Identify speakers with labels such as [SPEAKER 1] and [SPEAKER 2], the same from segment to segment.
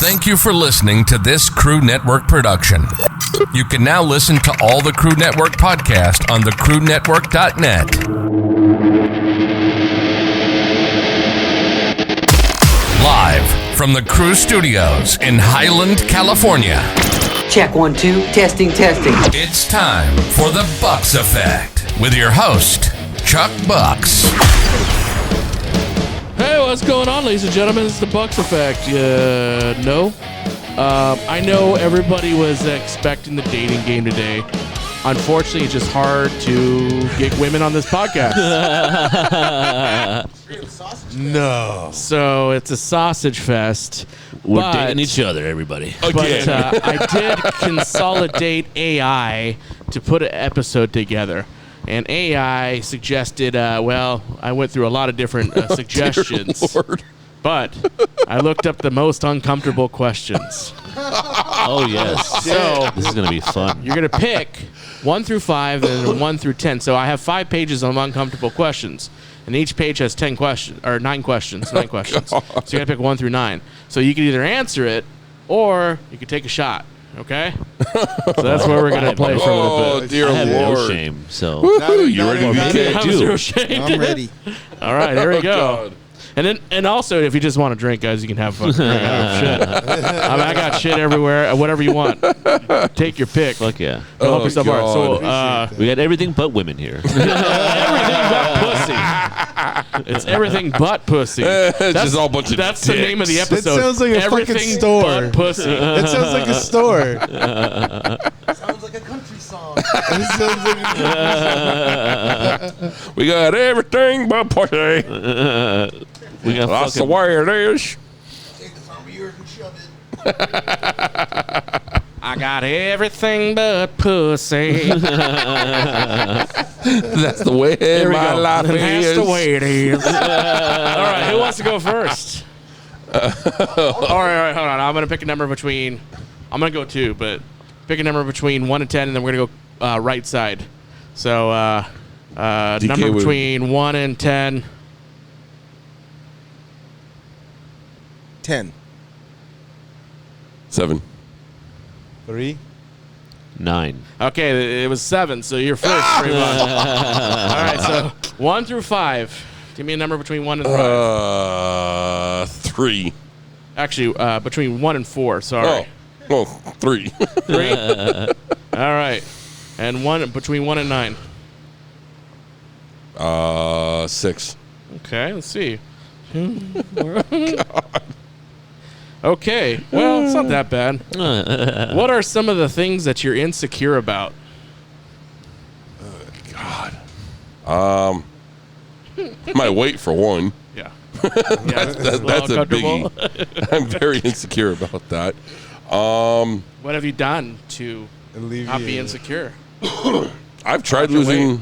[SPEAKER 1] Thank you for listening to this Crew Network production. You can now listen to all the Crew Network podcasts on thecrewnetwork.net. Live from the Crew Studios in Highland, California.
[SPEAKER 2] Check 1 2, testing.
[SPEAKER 1] It's time for the Bucks Effect with your host, Chuck Bucks.
[SPEAKER 3] Hey, what's going on, ladies and gentlemen? It's the Bucks Effect. No. I know everybody was expecting the dating game today. Unfortunately, it's just hard to get women on this podcast.
[SPEAKER 4] No.
[SPEAKER 3] So it's a sausage fest.
[SPEAKER 5] We're dating each other, everybody.
[SPEAKER 3] But I did consolidate AI to put an episode together. And AI suggested, I went through a lot of different suggestions. But I looked up the most uncomfortable questions.
[SPEAKER 5] Oh, yes.
[SPEAKER 3] So
[SPEAKER 5] this is going to be fun.
[SPEAKER 3] You're going to pick 1 through 5 and 1 through 10. So I have 5 pages of uncomfortable questions. And each page has 10 questions, or 9 questions. 9 questions. So you're going to pick 1 through 9. So you can either answer it or you can take a shot. Okay? So that's where we're going to play for a little bit.
[SPEAKER 4] Oh, dear
[SPEAKER 5] I have
[SPEAKER 4] Lord.
[SPEAKER 5] no shame, so.
[SPEAKER 4] You ready to be
[SPEAKER 3] I have zero shame.
[SPEAKER 6] I'm ready.
[SPEAKER 3] All right, there we go. And also, if you just want to drink, guys, you can have fun. Shit. I got shit everywhere. Whatever you want. Take your pick.
[SPEAKER 5] Fuck yeah.
[SPEAKER 3] Help yourself out. So,
[SPEAKER 5] We got everything but women here.
[SPEAKER 3] everything but pussy. It's everything but pussy.
[SPEAKER 4] It's just all a bunch of
[SPEAKER 3] That's the name of the
[SPEAKER 4] dicks.
[SPEAKER 3] episode.
[SPEAKER 6] It sounds like a
[SPEAKER 3] everything
[SPEAKER 6] fucking store.
[SPEAKER 3] but pussy.
[SPEAKER 6] It sounds like a store.
[SPEAKER 7] Sounds like a country song.
[SPEAKER 6] It sounds like
[SPEAKER 4] We got everything but pussy.
[SPEAKER 5] We got
[SPEAKER 4] That's the
[SPEAKER 5] fucking.
[SPEAKER 4] way it is.
[SPEAKER 7] Take this arm of yours and shove it.
[SPEAKER 3] I got everything but pussy.
[SPEAKER 4] That's the way
[SPEAKER 3] There we
[SPEAKER 4] my
[SPEAKER 3] go.
[SPEAKER 4] life
[SPEAKER 3] That's
[SPEAKER 4] is.
[SPEAKER 3] the way it is. All right, who wants to go first? All right, hold on. I'm going to pick a number between... I'm going to go 2, but pick a number between 1 and 10, and then we're going to go right side. So, number
[SPEAKER 4] would-
[SPEAKER 3] between 1 and 10.
[SPEAKER 6] 10.
[SPEAKER 4] 7.
[SPEAKER 6] 3.
[SPEAKER 5] 9.
[SPEAKER 3] Okay, it was 7, so you're first. Pretty much. All right, so 1 through 5. Give me a number between 1 and 5.
[SPEAKER 4] 3.
[SPEAKER 3] Actually, between 1 and 4. Sorry.
[SPEAKER 4] Oh, 3.
[SPEAKER 3] 3. All right, and 1 between 1 and 9.
[SPEAKER 4] 6.
[SPEAKER 3] Okay, let's see. Okay, well, it's not that bad. What are some of the things that you're insecure about?
[SPEAKER 4] My weight for one.
[SPEAKER 3] Yeah.
[SPEAKER 4] That's a biggie. I'm very insecure about that.
[SPEAKER 3] What have you done to not be insecure?
[SPEAKER 4] I've tried losing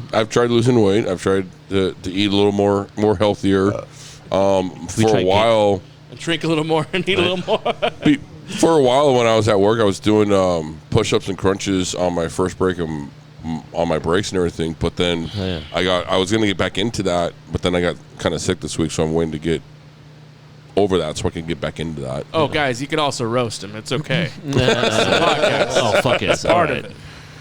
[SPEAKER 4] weight. I've tried to eat a little more healthier. For a while.
[SPEAKER 3] And drink a little more and eat a little more.
[SPEAKER 4] For a while, when I was at work, I was doing push-ups and crunches on my first break and on my breaks and everything. But then I was going to get back into that, but then I got kind of sick this week, so I'm waiting to get over that so I can get back into that.
[SPEAKER 3] Oh, guys, you can also roast him. It's okay. It's a podcast.
[SPEAKER 5] Oh, fuck it.
[SPEAKER 3] It's part of it.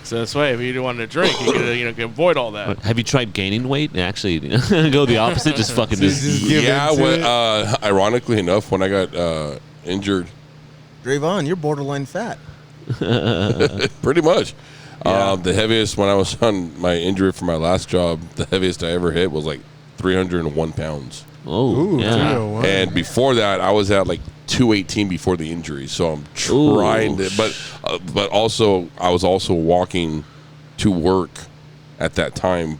[SPEAKER 3] So this way, if you don't want to drink, you can avoid all that.
[SPEAKER 5] Have you tried gaining weight and actually go the opposite? Just fucking just.
[SPEAKER 4] Ironically enough, when I got injured.
[SPEAKER 6] Drayvon, you're borderline fat.
[SPEAKER 4] Pretty much.
[SPEAKER 3] Yeah.
[SPEAKER 4] The heaviest, when I was on my injury for my last job, the heaviest I ever hit was like 301 pounds.
[SPEAKER 5] Oh, yeah.
[SPEAKER 6] 301.
[SPEAKER 4] And before that, I was at like 218 before the injury. So I'm trying to, but also I was also walking to work at that time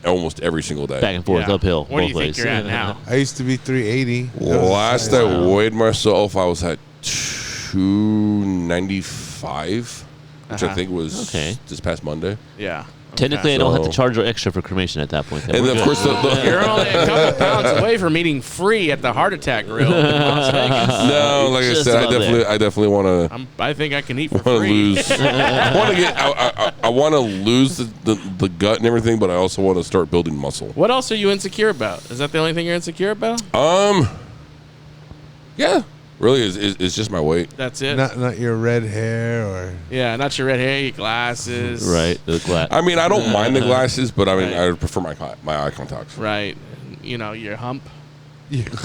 [SPEAKER 4] almost every single day.
[SPEAKER 5] Back and forth, uphill.
[SPEAKER 3] Where do you
[SPEAKER 5] both
[SPEAKER 3] think
[SPEAKER 5] ways.
[SPEAKER 3] you're at now?
[SPEAKER 6] I used to be 380.
[SPEAKER 4] Last I weighed myself, I was at 295, which I think was this past Monday.
[SPEAKER 3] Yeah.
[SPEAKER 5] Technically, I don't have to charge extra for cremation at that point.
[SPEAKER 4] And then, of course,
[SPEAKER 3] You're only a couple pounds away from eating free at the Heart Attack Grill in Las Vegas.
[SPEAKER 4] no, like I
[SPEAKER 5] Just
[SPEAKER 4] said,
[SPEAKER 5] about
[SPEAKER 4] I definitely want to.
[SPEAKER 3] I think I can eat for free.
[SPEAKER 4] Lose. I want to lose the gut and everything, but I also want to start building muscle.
[SPEAKER 3] What else are you insecure about? Is that the only thing you're insecure about?
[SPEAKER 4] Yeah. Really, is just my weight.
[SPEAKER 3] That's it.
[SPEAKER 6] Not your red hair or.
[SPEAKER 3] Yeah, not your red hair, your glasses.
[SPEAKER 5] Right. The
[SPEAKER 4] I mean, I don't mind the glasses, but I mean,
[SPEAKER 3] Right.
[SPEAKER 4] I prefer my eye contacts.
[SPEAKER 3] Right. You know, your hump.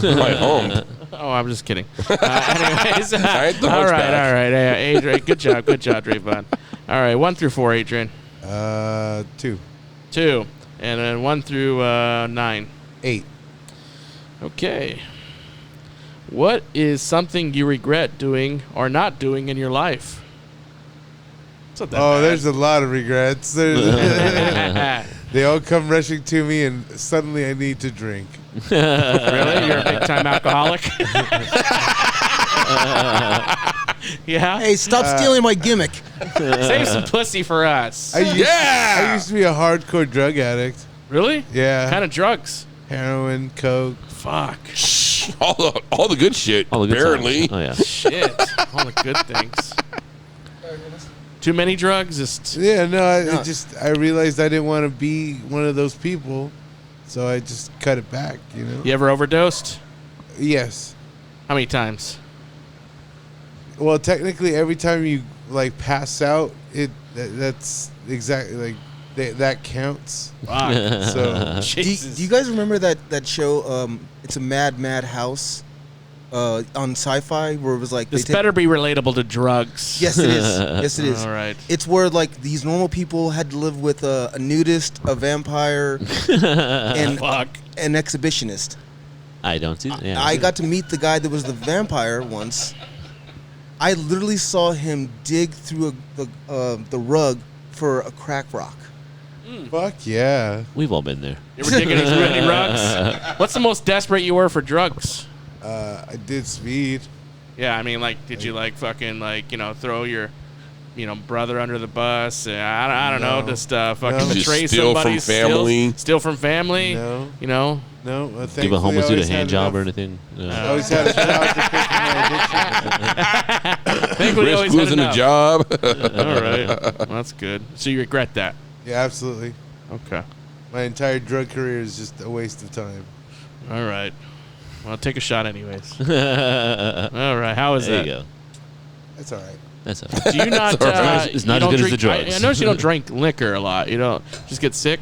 [SPEAKER 4] My home.
[SPEAKER 3] Oh, I'm just kidding. Anyways,
[SPEAKER 4] I ain't the
[SPEAKER 3] all right,
[SPEAKER 4] hunchback.
[SPEAKER 3] all right. Hey, Adrian, good job, Drayvon. All right, 1 through 4, Adrian.
[SPEAKER 6] 2.
[SPEAKER 3] 2, and then 1 through 9.
[SPEAKER 6] 8.
[SPEAKER 3] Okay. What is something you regret doing or not doing in your life? It's not that bad.
[SPEAKER 6] There's a lot of regrets. They all come rushing to me, and suddenly I need to drink.
[SPEAKER 3] Really? You're a big time alcoholic? Yeah.
[SPEAKER 8] Hey, stop stealing my gimmick.
[SPEAKER 3] Save some pussy for us.
[SPEAKER 6] I used to be a hardcore drug addict.
[SPEAKER 3] Really?
[SPEAKER 6] Yeah.
[SPEAKER 3] What kind of drugs?
[SPEAKER 6] Heroin, coke.
[SPEAKER 3] Fuck.
[SPEAKER 4] All the good shit.
[SPEAKER 5] All the good
[SPEAKER 4] apparently.
[SPEAKER 5] times. Oh yeah.
[SPEAKER 3] Shit. All the good things. Too many drugs? Just
[SPEAKER 6] Yeah, no, I realized I didn't want to be one of those people, so I just cut it back, you know?
[SPEAKER 3] You ever overdosed?
[SPEAKER 6] Yes.
[SPEAKER 3] How many times?
[SPEAKER 6] Well, technically, every time you, like, pass out, that's exactly, like, that counts.
[SPEAKER 3] Fuck.
[SPEAKER 6] So,
[SPEAKER 8] Do you guys remember that show, It's a Mad, Mad House on Sci-Fi, where it was like...
[SPEAKER 3] This better be relatable to drugs.
[SPEAKER 8] Yes, it is. Yes, it is.
[SPEAKER 3] All right.
[SPEAKER 8] It's where, like, these normal people had to live with a nudist, a vampire, and
[SPEAKER 3] Fuck.
[SPEAKER 8] an exhibitionist.
[SPEAKER 5] I don't see. Yeah.
[SPEAKER 8] I got to meet the guy that was the vampire once. I literally saw him dig through the rug for a crack rock.
[SPEAKER 6] fuck yeah.
[SPEAKER 5] We've all been there.
[SPEAKER 3] You ever digging through any rugs? What's the most desperate you were for drugs?
[SPEAKER 6] I did speed.
[SPEAKER 3] Yeah, I mean, like, did you, like, fucking, like, you know, throw your, brother under the bus? I don't know,
[SPEAKER 6] No.
[SPEAKER 3] just fucking
[SPEAKER 6] No.
[SPEAKER 3] betray
[SPEAKER 4] Just steal
[SPEAKER 3] somebody.
[SPEAKER 4] from family.
[SPEAKER 3] Steal from family.
[SPEAKER 6] No.
[SPEAKER 3] You know?
[SPEAKER 6] No,
[SPEAKER 5] Give a
[SPEAKER 6] thankfully,
[SPEAKER 5] homeless
[SPEAKER 6] I
[SPEAKER 5] dude a
[SPEAKER 6] always
[SPEAKER 5] hand
[SPEAKER 6] had
[SPEAKER 5] job or
[SPEAKER 6] enough-
[SPEAKER 5] anything.
[SPEAKER 6] I always had a job to pay for my addiction.
[SPEAKER 3] Thankfully, you
[SPEAKER 4] Risk
[SPEAKER 3] always had
[SPEAKER 4] losing a
[SPEAKER 3] enough.
[SPEAKER 4] job.
[SPEAKER 3] All right. Well, that's good. So you regret that?
[SPEAKER 6] Yeah, absolutely.
[SPEAKER 3] Okay.
[SPEAKER 6] My entire drug career is just a waste of time.
[SPEAKER 3] All right. Well, take a shot anyways. All right. How is
[SPEAKER 5] There
[SPEAKER 3] that?
[SPEAKER 5] you go.
[SPEAKER 6] That's all right.
[SPEAKER 5] That's all right.
[SPEAKER 3] Do you not?
[SPEAKER 5] It's not
[SPEAKER 3] you
[SPEAKER 5] as good
[SPEAKER 3] don't
[SPEAKER 5] as the
[SPEAKER 3] drink-
[SPEAKER 5] drugs.
[SPEAKER 3] I notice you don't drink liquor a lot. You don't just get sick.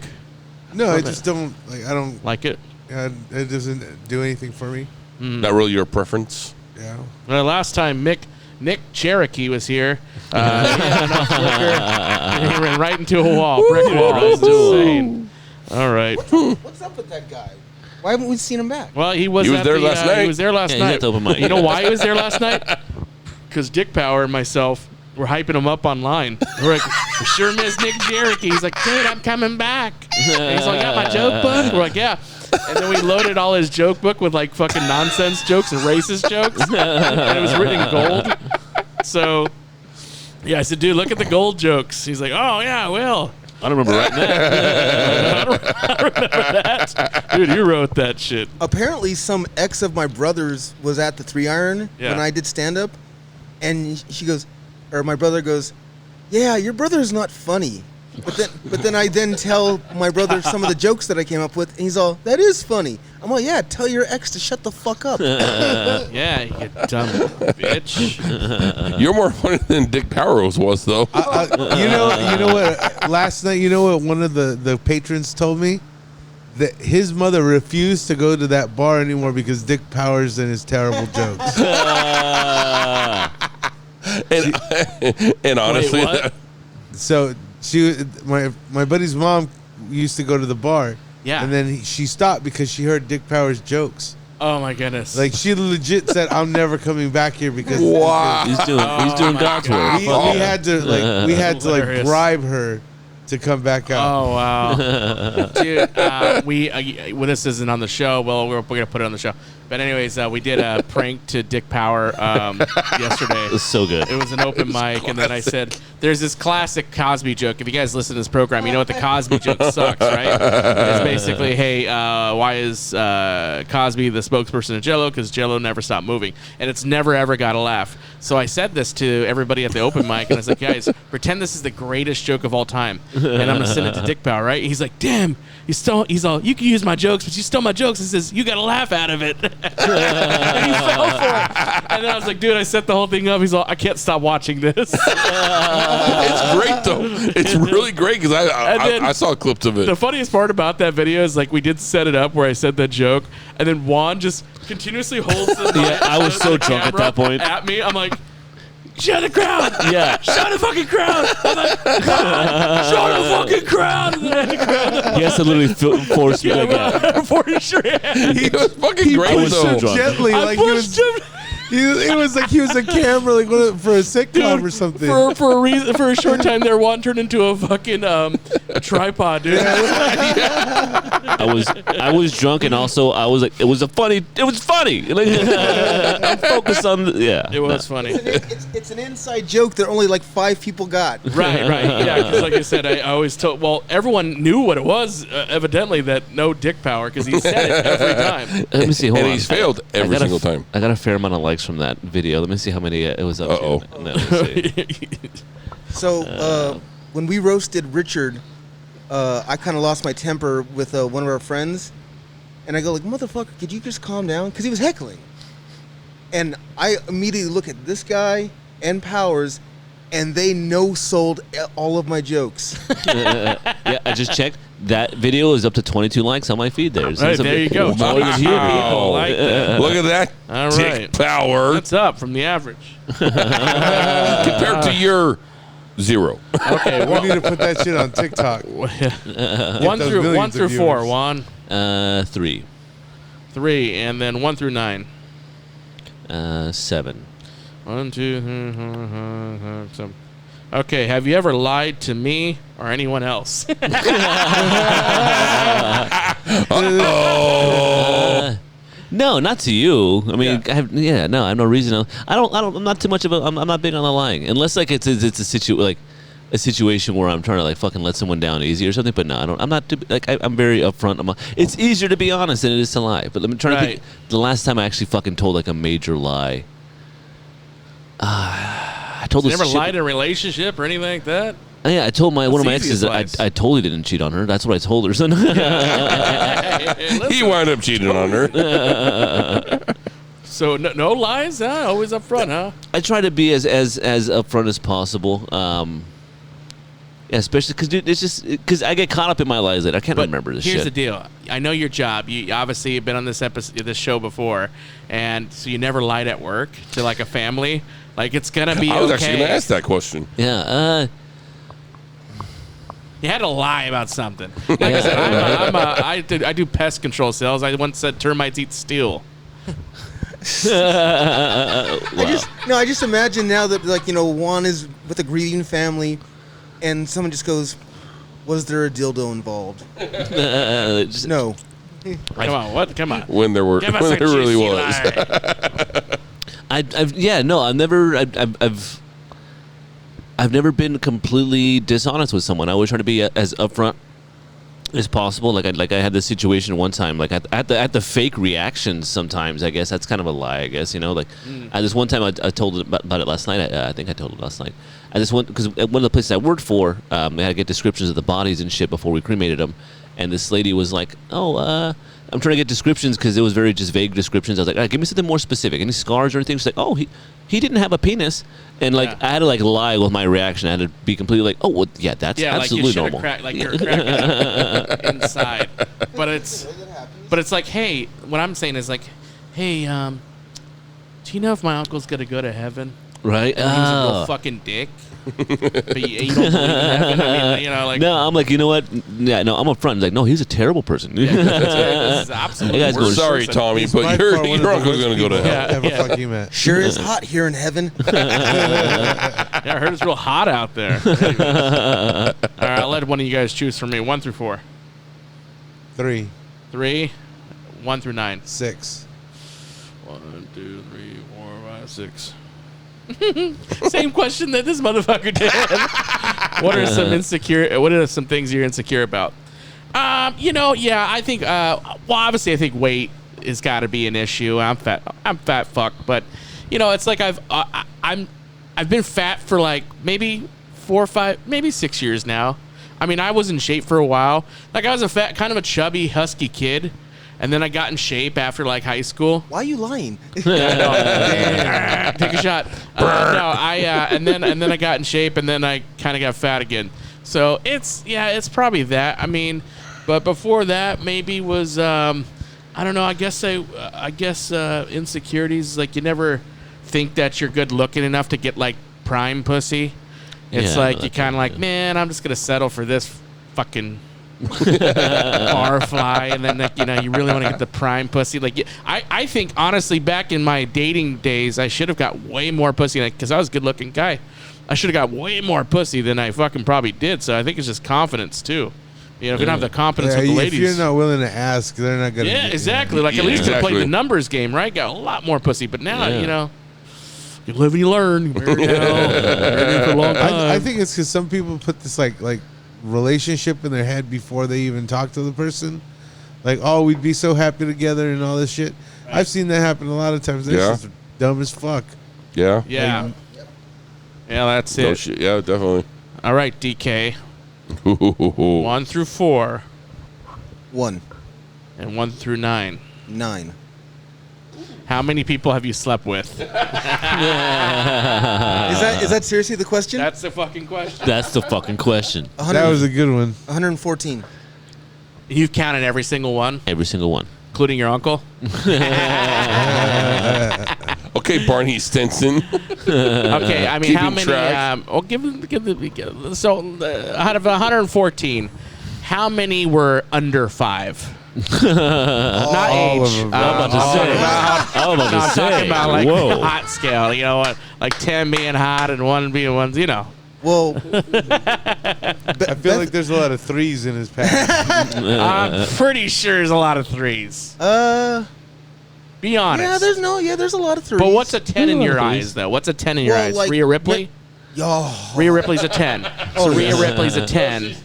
[SPEAKER 6] No, I
[SPEAKER 3] Love
[SPEAKER 6] just don't like. I don't.
[SPEAKER 3] Like it?
[SPEAKER 6] It doesn't do anything for me.
[SPEAKER 4] Not really your preference.
[SPEAKER 6] Yeah.
[SPEAKER 3] Well, last time Nick Cherokee was here, he had enough liquor. He ran right into a wall, brick wall.
[SPEAKER 5] Right
[SPEAKER 3] It's
[SPEAKER 5] into a wall.
[SPEAKER 3] insane. All right.
[SPEAKER 8] What's up with that guy? Why haven't we seen him back?
[SPEAKER 3] Well, he was
[SPEAKER 4] He was
[SPEAKER 3] at
[SPEAKER 4] there
[SPEAKER 3] the,
[SPEAKER 4] last night.
[SPEAKER 3] He was there last
[SPEAKER 5] Yeah, he's
[SPEAKER 3] night.
[SPEAKER 5] at the open mic.
[SPEAKER 3] You know why he was there last night? Because Dick Power and myself were hyping him up online. We're like, we sure miss Nick Cherokee. He's like, dude, I'm coming back. And he's like, got my joke book? We're like, yeah. And then we loaded all his joke book with like fucking nonsense jokes and racist jokes. And it was written in gold. So, yeah, I said, dude, look at the gold jokes. He's like, oh, yeah, I will.
[SPEAKER 5] I don't remember writing that.
[SPEAKER 3] I don't remember that. Dude, you wrote that shit.
[SPEAKER 8] Apparently, some ex of my brother's was at the 3 Iron
[SPEAKER 3] Yeah.
[SPEAKER 8] when I did stand up, and she goes, or my brother goes, "Yeah, your brother's not funny." But then I tell my brother some of the jokes that I came up with, and he's all, "That is funny." I'm like, "Yeah, tell your ex to shut the fuck up."
[SPEAKER 3] Yeah, you dumb bitch.
[SPEAKER 4] You're more funny than Dick Powers was, though.
[SPEAKER 6] You know what? Last night, you know what? One of the patrons told me that his mother refused to go to that bar anymore because Dick Powers and his terrible jokes.
[SPEAKER 4] And honestly,
[SPEAKER 3] Wait, what?
[SPEAKER 6] So my buddy's mom used to go to the bar.
[SPEAKER 3] Yeah.
[SPEAKER 6] And then she stopped because she heard Dick Powers' jokes.
[SPEAKER 3] Oh my goodness.
[SPEAKER 6] Like she legit said, "I'm never coming back here because
[SPEAKER 4] wow.
[SPEAKER 5] He's doing
[SPEAKER 3] my
[SPEAKER 5] God's
[SPEAKER 3] God.
[SPEAKER 5] work.
[SPEAKER 6] we had to
[SPEAKER 3] Hilarious.
[SPEAKER 6] bribe her to come back out."
[SPEAKER 3] Oh wow, dude. Well, this isn't on the show. Well, we're gonna put it on the show. But anyways, we did a prank to Dick Power yesterday.
[SPEAKER 5] It's so good.
[SPEAKER 3] It was an open mic, and then I said, "There's this classic Cosby joke. If you guys listen to this program, you know what the Cosby joke sucks, right? It's basically, hey, why is Cosby the spokesperson of Jello? Because Jello never stopped moving, and it's never ever got a laugh. So I said this to everybody at the open mic, and I was like, guys, pretend this is the greatest joke of all time, and I'm gonna send it to Dick Power, right? He's like, damn, he's all, you can use my jokes, but you stole my jokes. He says, you gotta laugh out of it. And he fell for it. And then I was like, dude, I set the whole thing up. He's all, I can't stop watching this.
[SPEAKER 4] It's great though. It's really great because I saw clips of it.
[SPEAKER 3] The funniest part about that video is like we did set it up where I said that joke, and then Juan just continuously holds the mic.
[SPEAKER 5] I was so drunk at that point.
[SPEAKER 3] At me, I'm like, shut the crowd!
[SPEAKER 5] Yeah.
[SPEAKER 3] Shut the fucking crowd! I'm like, shut the fucking crowd! And then the crowd
[SPEAKER 5] He has to literally force me like that.
[SPEAKER 3] force your hand.
[SPEAKER 4] He was fucking great
[SPEAKER 5] I was so
[SPEAKER 4] though.
[SPEAKER 5] drunk.
[SPEAKER 6] Gently,
[SPEAKER 3] I
[SPEAKER 6] like he was.
[SPEAKER 3] pushed him.
[SPEAKER 6] It was like he was a camera, like for a sitcom or something.
[SPEAKER 3] For a reason, for a short time there, Juan turned into a fucking a tripod, dude.
[SPEAKER 5] I was drunk, and also I was like, it was funny. Like, I'm focused on
[SPEAKER 3] It was funny.
[SPEAKER 8] It's an inside joke that only like 5 people got.
[SPEAKER 3] Right. Yeah, because like I said, I always told. Well, everyone knew what it was. Evidently, that no dick power because he said it every time.
[SPEAKER 5] Let me see. Hold
[SPEAKER 4] And
[SPEAKER 5] on.
[SPEAKER 4] he's failed every single time.
[SPEAKER 5] I got a fair amount of likes from that video. Let me see how many it was up
[SPEAKER 4] Uh-oh.
[SPEAKER 5] to. No, let's see.
[SPEAKER 8] So when we roasted Richard, I kind of lost my temper with one of our friends, and I go like, "Motherfucker, could you just calm down?" Because he was heckling, and I immediately look at this guy and Powers, and they no-sold all of my jokes.
[SPEAKER 5] Yeah, I just checked. That video is up to 22 likes on my feed there.
[SPEAKER 3] Right, there you go.
[SPEAKER 5] More than here.
[SPEAKER 3] People like that.
[SPEAKER 4] Look at that.
[SPEAKER 3] All
[SPEAKER 4] Dick
[SPEAKER 3] right.
[SPEAKER 4] power
[SPEAKER 3] That's up from the average.
[SPEAKER 4] compared to your 0.
[SPEAKER 3] Okay,
[SPEAKER 6] We need to put that shit on TikTok.
[SPEAKER 3] one
[SPEAKER 6] those
[SPEAKER 3] through
[SPEAKER 6] millions of
[SPEAKER 3] 4,
[SPEAKER 6] viewers.
[SPEAKER 3] Juan.
[SPEAKER 5] 3.
[SPEAKER 3] 3, and then 1 through 9.
[SPEAKER 5] 7.
[SPEAKER 3] 1, 2, 3, 4, 5, 6, 7. Okay, have you ever lied to me or anyone else?
[SPEAKER 5] No, not to you. I mean, I have no reason. I'm not too much of a. I'm not big on the lying, unless like it's a situation where I'm trying to like fucking let someone down easy or something. But no, I'm not too, like I'm very upfront. It's easier to be honest than it is to lie. But let me try to think. The last time I actually fucking told like a major lie. I told
[SPEAKER 3] You
[SPEAKER 5] this
[SPEAKER 3] never
[SPEAKER 5] shit-
[SPEAKER 3] lied in a relationship or anything like that?
[SPEAKER 5] Yeah, I told one of my
[SPEAKER 3] That's the
[SPEAKER 5] exes
[SPEAKER 3] easiest
[SPEAKER 5] that I totally didn't cheat on her. That's what I told her. Son.
[SPEAKER 4] He wound up cheating on her.
[SPEAKER 3] So no lies, huh? Always up front, huh?
[SPEAKER 5] I try to be as upfront as possible. Yeah, especially because I get caught up in my lies that I can't remember this
[SPEAKER 3] Here's
[SPEAKER 5] shit.
[SPEAKER 3] the deal. I know your job. You obviously have been on this show before, and so you never lied at work to like a family. Like it's gonna be.
[SPEAKER 4] I was
[SPEAKER 3] okay.
[SPEAKER 4] actually going to ask that question.
[SPEAKER 5] Yeah.
[SPEAKER 3] You had to lie about something. Like I said, I do pest control sales. I once said termites eat steel.
[SPEAKER 8] I just imagine now that like Juan is with a grieving family, and someone just goes, "Was there a dildo involved?" No.
[SPEAKER 3] Come on, what? Come on.
[SPEAKER 4] When there really was.
[SPEAKER 5] I've never been completely dishonest with someone. I always try to be as upfront as possible. Like I had this situation one time. Like at the fake reactions. Sometimes I guess that's kind of a lie. I guess at this one time I told about it last night. I think I told it last night. I just went because at one of the places I worked for, they had to get descriptions of the bodies and shit before we cremated them. And this lady was like, I'm trying to get descriptions because it was very just vague descriptions. I was like, all right, give me something more specific. Any scars or anything? She's like, oh, he didn't have a penis. And like I had to like lie with my reaction. I had to be completely like, oh, well, yeah, that's absolutely
[SPEAKER 3] like
[SPEAKER 5] normal.
[SPEAKER 3] Like you're cracking inside. But it's like, hey, what I'm saying is like, hey, do you know if my uncle's gonna go to heaven?
[SPEAKER 5] Right?
[SPEAKER 3] And he's a real fucking dick. But you don't believe in heaven. I mean, like
[SPEAKER 5] no, I'm like, you know what? Yeah, no, I'm up front. He's like, no, he's a terrible person.
[SPEAKER 3] this is absolutely
[SPEAKER 5] You guys
[SPEAKER 3] worse
[SPEAKER 5] go-
[SPEAKER 4] Sorry,
[SPEAKER 3] person.
[SPEAKER 4] Tommy,
[SPEAKER 6] He's
[SPEAKER 4] but
[SPEAKER 6] by
[SPEAKER 4] your
[SPEAKER 6] far one of the
[SPEAKER 4] uncle's
[SPEAKER 6] worst
[SPEAKER 4] going to go to
[SPEAKER 6] people
[SPEAKER 4] hell.
[SPEAKER 6] I've ever fucking met.
[SPEAKER 8] Sure is hot here in heaven.
[SPEAKER 3] Yeah, I heard it's real hot out there. All right, I'll let one of you guys choose for me. 1 through 4.
[SPEAKER 6] 3,
[SPEAKER 3] 3, 1 through 9.
[SPEAKER 6] 6.
[SPEAKER 3] 1, 2, 3, 4, 5, 6. Same question that this motherfucker did. What are some things you're insecure about? I think obviously I think weight has got to be an issue. I'm fat fuck, but it's like I've been fat for like maybe 4 or 5, maybe 6 years now. I mean, I was in shape for a while. Like I was a fat, kind of a chubby, husky kid, and then I got in shape after like high school.
[SPEAKER 8] Why are you lying?
[SPEAKER 3] Take a shot. And then I got in shape, and then I kind of got fat again. So it's probably that. I mean, but before that, maybe was I don't know. I guess insecurities. Like you never think that you're good looking enough to get like prime pussy. It's like you kind of like, man, I'm just gonna settle for this fucking barfly, and then you really want to get the prime pussy. Like I think honestly, back in my dating days, I should have got way more pussy because I was a good looking guy. I should have got way more pussy than I fucking probably did. So I think it's just confidence too. If you don't have the confidence with the ladies,
[SPEAKER 6] if you're not willing to ask, they're not gonna.
[SPEAKER 3] Yeah, exactly. Like at least to play the numbers game, right? Got a lot more pussy, but now you live and you learn. For a long time.
[SPEAKER 6] I think it's because some people put this like relationship in their head before they even talk to the person. Like, oh, we'd be so happy together and all this shit. Right. I've seen that happen a lot of times. They're just dumb as fuck.
[SPEAKER 4] Yeah.
[SPEAKER 3] Yeah. Yeah, that's
[SPEAKER 4] No
[SPEAKER 3] it.
[SPEAKER 4] shit. Yeah, definitely.
[SPEAKER 3] All right, DK. 1 through 4.
[SPEAKER 8] 1.
[SPEAKER 3] And 1 through 9.
[SPEAKER 8] 9.
[SPEAKER 3] How many people have you slept with?
[SPEAKER 8] Is that seriously the question?
[SPEAKER 3] That's the fucking question.
[SPEAKER 5] That's the fucking question.
[SPEAKER 6] That was a good one.
[SPEAKER 8] 114.
[SPEAKER 3] You've counted every single one?
[SPEAKER 5] Every single one.
[SPEAKER 3] Including your uncle?
[SPEAKER 4] Okay, Barney Stinson.
[SPEAKER 3] Okay, I mean,
[SPEAKER 4] Keeping
[SPEAKER 3] how many? So, out of 114, how many were under 5? Not age.
[SPEAKER 5] I'm about to say.
[SPEAKER 3] I'm talking about like
[SPEAKER 5] whoa.
[SPEAKER 3] hot scale. You know what? Like 10 being hot and 1 being 1. You know.
[SPEAKER 8] Well,
[SPEAKER 6] I feel like there's a lot of 3s in his past.
[SPEAKER 3] I'm pretty sure there's a lot of 3s. Be honest.
[SPEAKER 8] Yeah, there's a lot of 3s.
[SPEAKER 3] But what's a 10 in your eyes, though? What's a 10 in your eyes?
[SPEAKER 8] like,
[SPEAKER 3] Rhea Ripley? Rhea Ripley's a 10. So Rhea Ripley's a 10.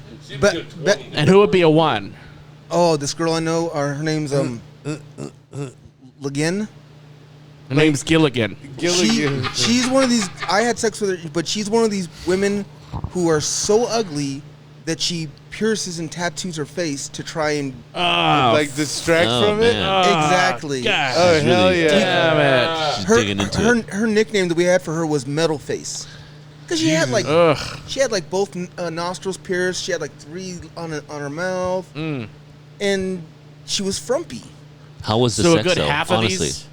[SPEAKER 3] And who would be a 1?
[SPEAKER 8] Oh, this girl I know, her name's Legin.
[SPEAKER 3] Her name's Gilligan.
[SPEAKER 8] She's one of these. I had sex with her, but she's one of these women who are so ugly that she pierces and tattoos her face to try and
[SPEAKER 6] like distract from it.
[SPEAKER 8] Exactly.
[SPEAKER 3] God.
[SPEAKER 6] Oh hell yeah!
[SPEAKER 3] Damn it.
[SPEAKER 5] She's digging into it.
[SPEAKER 8] Her nickname that we had for her was Metal Face, because she had like both nostrils pierced. She had like 3 on her mouth, and she was frumpy.
[SPEAKER 5] How was the
[SPEAKER 3] So
[SPEAKER 5] sex,
[SPEAKER 3] a good
[SPEAKER 5] though,
[SPEAKER 3] half
[SPEAKER 5] honestly?
[SPEAKER 3] of these?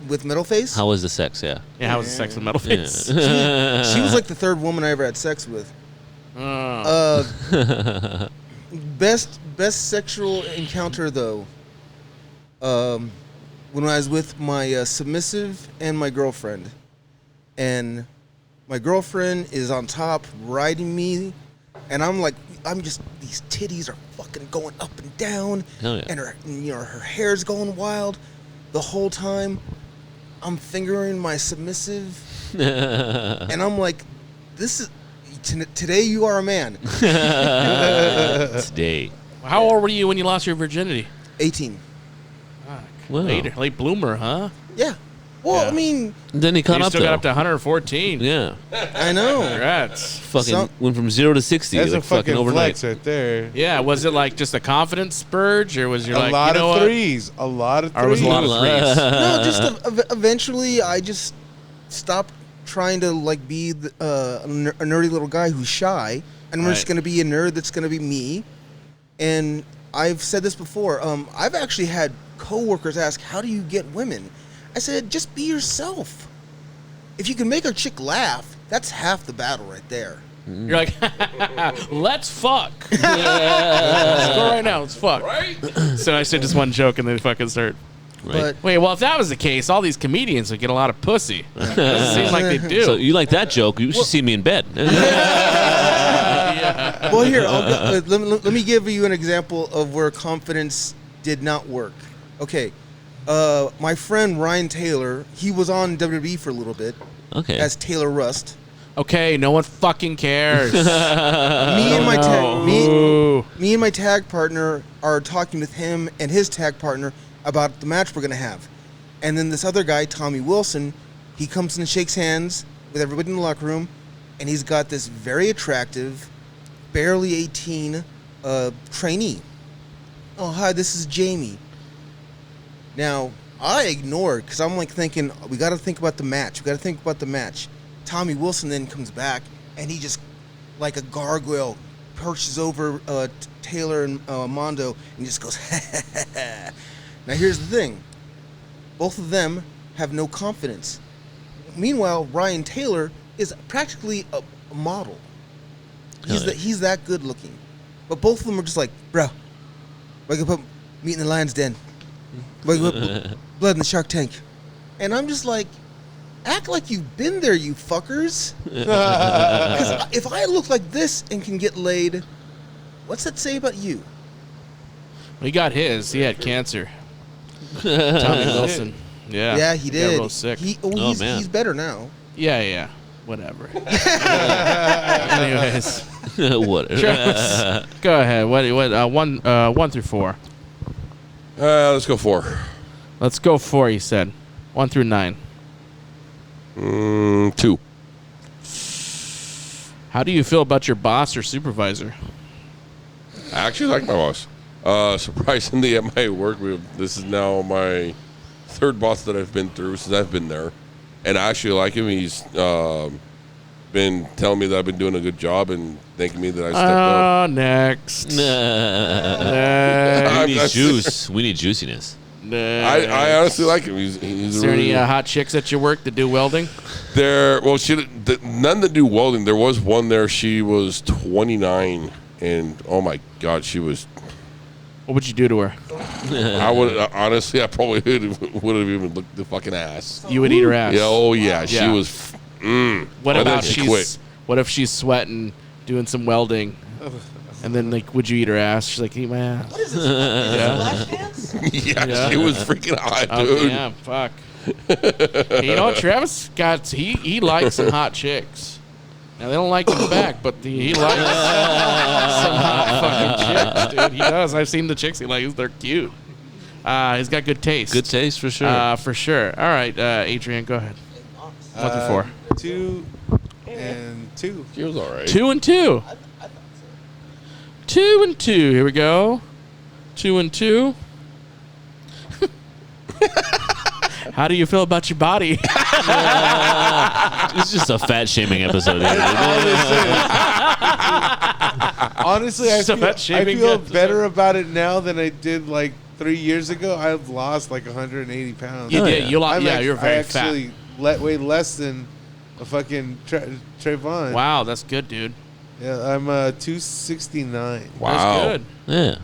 [SPEAKER 8] With Metal Face.
[SPEAKER 5] How was the sex, yeah?
[SPEAKER 3] Yeah, how was the sex with Metal Face?
[SPEAKER 8] She was like the 3rd woman I ever had sex with. Best sexual encounter though. When I was with my submissive and my girlfriend, and my girlfriend is on top riding me, and these titties are fucking going up and down, and her hair's going wild. The whole time, I'm fingering my submissive, and I'm like, "This is today. You are a man."
[SPEAKER 5] Today.
[SPEAKER 3] How old were you when you lost your virginity?
[SPEAKER 8] 18.
[SPEAKER 5] Wow.
[SPEAKER 3] Late bloomer, huh?
[SPEAKER 8] Yeah. Well,
[SPEAKER 3] Yeah.
[SPEAKER 8] I mean,
[SPEAKER 5] Then he caught
[SPEAKER 3] You
[SPEAKER 5] up,
[SPEAKER 3] still
[SPEAKER 5] though.
[SPEAKER 3] got up to 114.
[SPEAKER 5] Yeah.
[SPEAKER 8] I know.
[SPEAKER 3] Congrats.
[SPEAKER 5] Fucking went from 0 to 60
[SPEAKER 6] That's
[SPEAKER 5] like
[SPEAKER 6] a fucking
[SPEAKER 5] overnight.
[SPEAKER 6] flex right there.
[SPEAKER 3] Yeah, was it like just a confidence spurge, or was you like,
[SPEAKER 6] A lot
[SPEAKER 3] you know
[SPEAKER 6] of
[SPEAKER 3] what?
[SPEAKER 6] 3s. A lot of 3s.
[SPEAKER 3] Or was a lot of threes?
[SPEAKER 8] No, just eventually, I just stopped trying to like be a nerdy little guy who's shy, and I'm just going to be a nerd that's going to be me. And I've said this before. I've actually had coworkers ask, "How do you get women?" I said, "Just be yourself. If you can make a chick laugh, that's half the battle right there."
[SPEAKER 3] You're like, let's fuck. Let's go right now. Let's fuck. Right? So I said just one joke and then fucking start.
[SPEAKER 5] Right.
[SPEAKER 8] But
[SPEAKER 3] Wait, well, if that was the case, all these comedians would get a lot of pussy. Doesn't seem like they do.
[SPEAKER 5] So you like that joke? You should see me in bed.
[SPEAKER 8] well, here, let me give you an example of where confidence did not work. Okay. My friend Ryan Taylor, he was on WWE for a little bit
[SPEAKER 5] Okay.
[SPEAKER 8] as Taylor Rust.
[SPEAKER 3] Okay, no one fucking cares.
[SPEAKER 8] Me and my tag partner are talking with him and his tag partner about the match we're gonna have. And then this other guy, Tommy Wilson, he comes and shakes hands with everybody in the locker room, and he's got this very attractive, barely 18 trainee. Oh, hi, this is Jamie. Now, I ignored, because I'm like thinking, we got to think about the match. Tommy Wilson then comes back, and he just, like a gargoyle, perches over Taylor and Mondo, and just goes, Now, here's the thing. Both of them have no confidence. Meanwhile, Ryan Taylor is practically a model. He's that good looking. But both of them are just like, bro, we can put meat in the lion's den. We can put blood in the shark tank. And I'm just like, act like you've been there, you fuckers. Because if I look like this and can get laid, what's that say about you?
[SPEAKER 3] He got his. He had cancer. Tommy Wilson. Yeah.
[SPEAKER 8] Yeah, he did.
[SPEAKER 3] Got real sick.
[SPEAKER 8] He's better now.
[SPEAKER 3] Yeah. Whatever. Anyways.
[SPEAKER 5] Whatever.
[SPEAKER 3] Go ahead. What? 1 through 4.
[SPEAKER 4] Let's go 4.
[SPEAKER 3] Let's go 4. You said 1 through 9.
[SPEAKER 4] 2.
[SPEAKER 3] How do you feel about your boss or supervisor?
[SPEAKER 4] I actually like my boss. Surprisingly, at my work, this is now my 3rd boss that I've been through since I've been there, and I actually like him. He's been telling me that I've been doing a good job and thanking me that I stepped up.
[SPEAKER 3] Next.
[SPEAKER 5] We need juice. We need juiciness.
[SPEAKER 4] I honestly like him. He's
[SPEAKER 3] Is there any hot chicks at your work that do welding?
[SPEAKER 4] None that do welding. There was one there. She was 29, and oh my God, she was.
[SPEAKER 3] What would you do to her?
[SPEAKER 4] I would honestly. I probably would have even looked the fucking ass.
[SPEAKER 3] You would eat her ass.
[SPEAKER 4] Yeah. Oh yeah. She was.
[SPEAKER 3] What about what if she's sweating, doing some welding, and then like, would you eat her ass? She's like, eat my ass.
[SPEAKER 7] What is this?
[SPEAKER 4] Yeah, she was freaking hot, dude.
[SPEAKER 3] Yeah, fuck. You know what, Travis got? He likes some hot chicks. Now they don't like him back, but he likes some hot fucking chicks, dude. He does. I've seen the chicks he likes. They're cute. He's got good taste.
[SPEAKER 5] Good taste for sure.
[SPEAKER 3] For sure. All right, Adrian, go ahead. 1 through 4.
[SPEAKER 6] 2 and 2.
[SPEAKER 4] She was all right.
[SPEAKER 3] 2 and 2. 2 and 2. Here we go. 2 and 2. How do you feel about your body?
[SPEAKER 5] It's just a fat shaming episode.
[SPEAKER 6] Honestly, I feel better about it now than I did like 3 years ago. I've lost like 180 pounds.
[SPEAKER 3] You did. You lost.
[SPEAKER 6] Yeah,
[SPEAKER 3] you're very
[SPEAKER 6] I actually weigh less than a fucking Trayvon.
[SPEAKER 3] Wow, that's good, dude.
[SPEAKER 6] Yeah, I'm 269.
[SPEAKER 4] Wow.
[SPEAKER 3] That's good.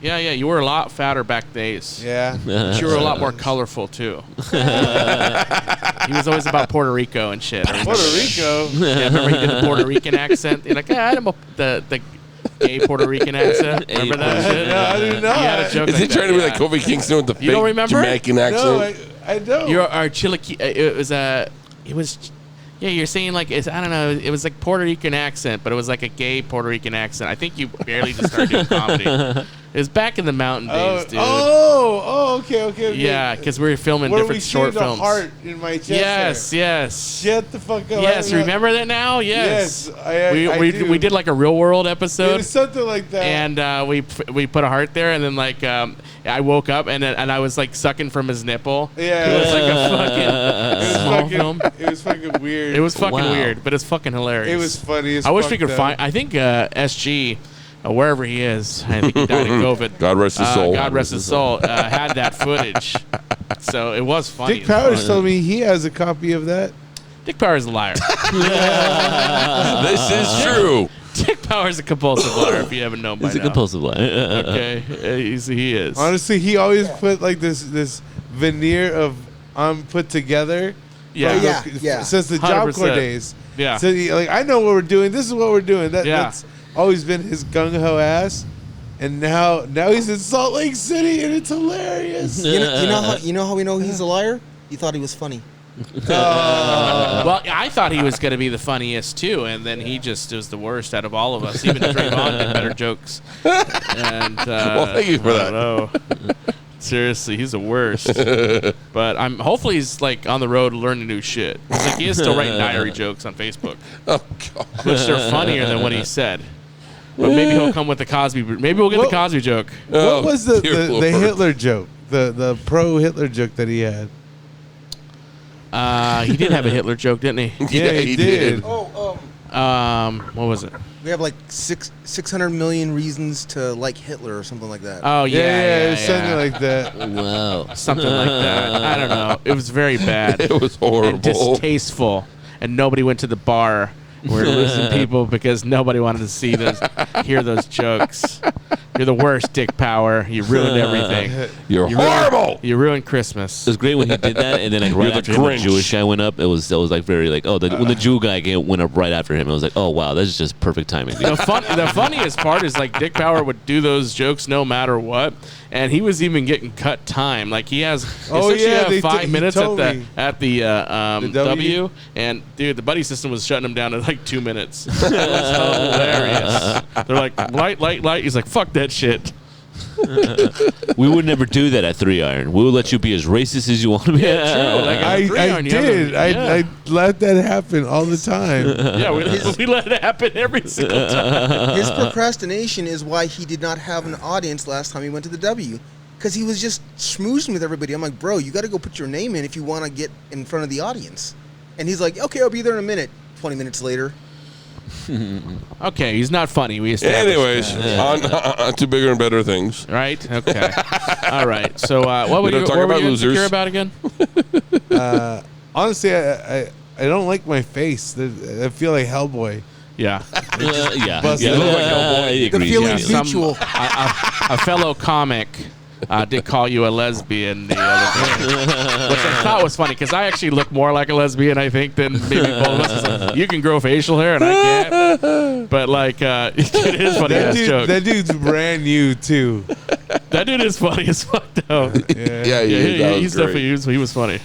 [SPEAKER 5] Yeah.
[SPEAKER 3] Yeah. You were a lot fatter back days.
[SPEAKER 6] Yeah.
[SPEAKER 3] But you were a lot more colorful too. He was always about Puerto Rico and shit.
[SPEAKER 6] Puerto Rico.
[SPEAKER 3] Yeah, remember he did the Puerto Rican accent? You're like, I'm the gay Puerto Rican accent. Remember that shit?
[SPEAKER 6] No, I didn't know.
[SPEAKER 3] He had a joke
[SPEAKER 4] Is he
[SPEAKER 3] like
[SPEAKER 4] trying to be
[SPEAKER 3] that,
[SPEAKER 4] like Kobe Kingston with the
[SPEAKER 3] You don't
[SPEAKER 4] fake
[SPEAKER 3] remember?
[SPEAKER 4] Jamaican accent?
[SPEAKER 6] No, I don't.
[SPEAKER 3] You're our Chile. It was Yeah, you're saying like I don't know. It was like Puerto Rican accent, but it was like a gay Puerto Rican accent. I think you barely just started doing comedy. It was back in the mountain days, dude.
[SPEAKER 6] Okay.
[SPEAKER 3] Yeah, because we were filming
[SPEAKER 6] Where
[SPEAKER 3] different short
[SPEAKER 6] we
[SPEAKER 3] films.
[SPEAKER 6] a heart in my chest.
[SPEAKER 3] Yes.
[SPEAKER 6] Shut the fuck up.
[SPEAKER 3] Yes, remember that now? Yes.
[SPEAKER 6] I do.
[SPEAKER 3] We did like a real world
[SPEAKER 6] It
[SPEAKER 3] episode.
[SPEAKER 6] was something like that.
[SPEAKER 3] And we put a heart there, and then like I woke up and I was like sucking from his nipple.
[SPEAKER 6] Yeah.
[SPEAKER 3] It was like a fucking film.
[SPEAKER 6] It was fucking weird.
[SPEAKER 3] It was fucking weird, but it's fucking hilarious.
[SPEAKER 6] It was funny as
[SPEAKER 3] I wish
[SPEAKER 6] fuck,
[SPEAKER 3] we could
[SPEAKER 6] though.
[SPEAKER 3] find. I think SG, wherever he is, I think he died of COVID.
[SPEAKER 4] God rest his soul.
[SPEAKER 3] God rest his soul. Had that footage, so it was funny.
[SPEAKER 6] Dick Powers told me he has a copy of that.
[SPEAKER 3] Dick Powers is a liar.
[SPEAKER 4] This is true.
[SPEAKER 3] Dick Powers is a compulsive liar. If you haven't known by
[SPEAKER 5] He's a
[SPEAKER 3] now.
[SPEAKER 5] compulsive liar.
[SPEAKER 3] Okay, he is.
[SPEAKER 6] Honestly, he always put like this veneer of I'm put together.
[SPEAKER 3] Yeah.
[SPEAKER 6] Since the Job
[SPEAKER 3] 100%.
[SPEAKER 6] Corps days.
[SPEAKER 3] Yeah.
[SPEAKER 6] So like I know what we're doing. This is what we're doing.
[SPEAKER 3] Yeah.
[SPEAKER 6] That's always been his gung ho ass. And now he's in Salt Lake City and it's hilarious.
[SPEAKER 8] You know how we know he's a liar? He thought he was funny.
[SPEAKER 3] Well, I thought he was going to be the funniest too, and then he just was the worst out of all of us. Even Drayvon did better jokes. And
[SPEAKER 4] Well, thank you for that.
[SPEAKER 3] I don't know. Seriously, he's the worst. But hopefully he's like on the road learning new shit. It's like he is still writing diary jokes on Facebook,
[SPEAKER 4] Oh God.
[SPEAKER 3] which they're funnier than what he said. But maybe he'll come with the Cosby. Maybe we'll get the Cosby joke.
[SPEAKER 6] What was the
[SPEAKER 4] dear Lord.
[SPEAKER 6] Hitler joke? The pro Hitler joke that he had.
[SPEAKER 3] He did have a Hitler joke, didn't he?
[SPEAKER 6] Yeah, he did.
[SPEAKER 8] Oh,
[SPEAKER 3] What was it?
[SPEAKER 8] we have like 600 million reasons to like Hitler or something like that.
[SPEAKER 3] Oh yeah,
[SPEAKER 6] it was something like that.
[SPEAKER 5] Wow.
[SPEAKER 3] something like that. I don't know. It was very bad.
[SPEAKER 4] It was horrible.
[SPEAKER 3] And distasteful, and nobody went to the bar. We're losing people because nobody wanted to see those, hear those jokes. You're the worst, Dick Power. You ruined everything.
[SPEAKER 4] You're horrible.
[SPEAKER 3] You ruined Christmas.
[SPEAKER 5] It was great when he did that, and then like right
[SPEAKER 4] the
[SPEAKER 5] after him, the
[SPEAKER 4] Grinch.
[SPEAKER 5] Jewish guy went up. It was like very like when the Jew guy went up right after him. It was like, oh wow, that's just perfect timing.
[SPEAKER 3] The funniest part is like Dick Power would do those jokes no matter what, and he was even getting cut time. Like he has,
[SPEAKER 6] they
[SPEAKER 3] 5 minutes
[SPEAKER 6] he told me.
[SPEAKER 3] at the
[SPEAKER 6] The
[SPEAKER 3] W, and dude, the buddy system was shutting him down to like 2 minutes. It was hilarious. They're like light. He's like, fuck that shit.
[SPEAKER 5] We would never do that at 3 Iron. We will let you be as racist as you want to be.
[SPEAKER 3] Like,
[SPEAKER 6] I did. I let that happen all the time.
[SPEAKER 3] Yeah, we let it happen every single time.
[SPEAKER 8] His procrastination is why he did not have an audience last time he went to the W. Because he was just schmoozing with everybody. I'm like, bro, you got to go put your name in if you want to get in front of the audience. And he's like, okay, I'll be there in a minute. 20 minutes later.
[SPEAKER 3] Okay, he's not funny. We established
[SPEAKER 4] Anyways,
[SPEAKER 3] that.
[SPEAKER 4] on to bigger and better things.
[SPEAKER 3] Right? Okay. All right. So what
[SPEAKER 4] We
[SPEAKER 3] were
[SPEAKER 4] don't
[SPEAKER 3] you,
[SPEAKER 4] talk
[SPEAKER 3] what were
[SPEAKER 4] about
[SPEAKER 3] you
[SPEAKER 4] losers.
[SPEAKER 3] insecure about again?
[SPEAKER 6] Honestly, I don't like my face. I feel like Hellboy.
[SPEAKER 3] Yeah.
[SPEAKER 5] Yeah.
[SPEAKER 6] Busted.
[SPEAKER 5] I
[SPEAKER 8] The
[SPEAKER 5] agree.
[SPEAKER 8] feeling's
[SPEAKER 5] Yeah.
[SPEAKER 8] mutual.
[SPEAKER 3] A fellow comic did call you a lesbian the other day, which I thought was funny because I actually look more like a lesbian, I think, than maybe both of us. It's like, you can grow facial hair and I can't. But like, it is funny ass joke.
[SPEAKER 6] That dude's brand new too.
[SPEAKER 3] That dude is funny as fuck though.
[SPEAKER 4] Yeah,
[SPEAKER 3] He's definitely he was funny.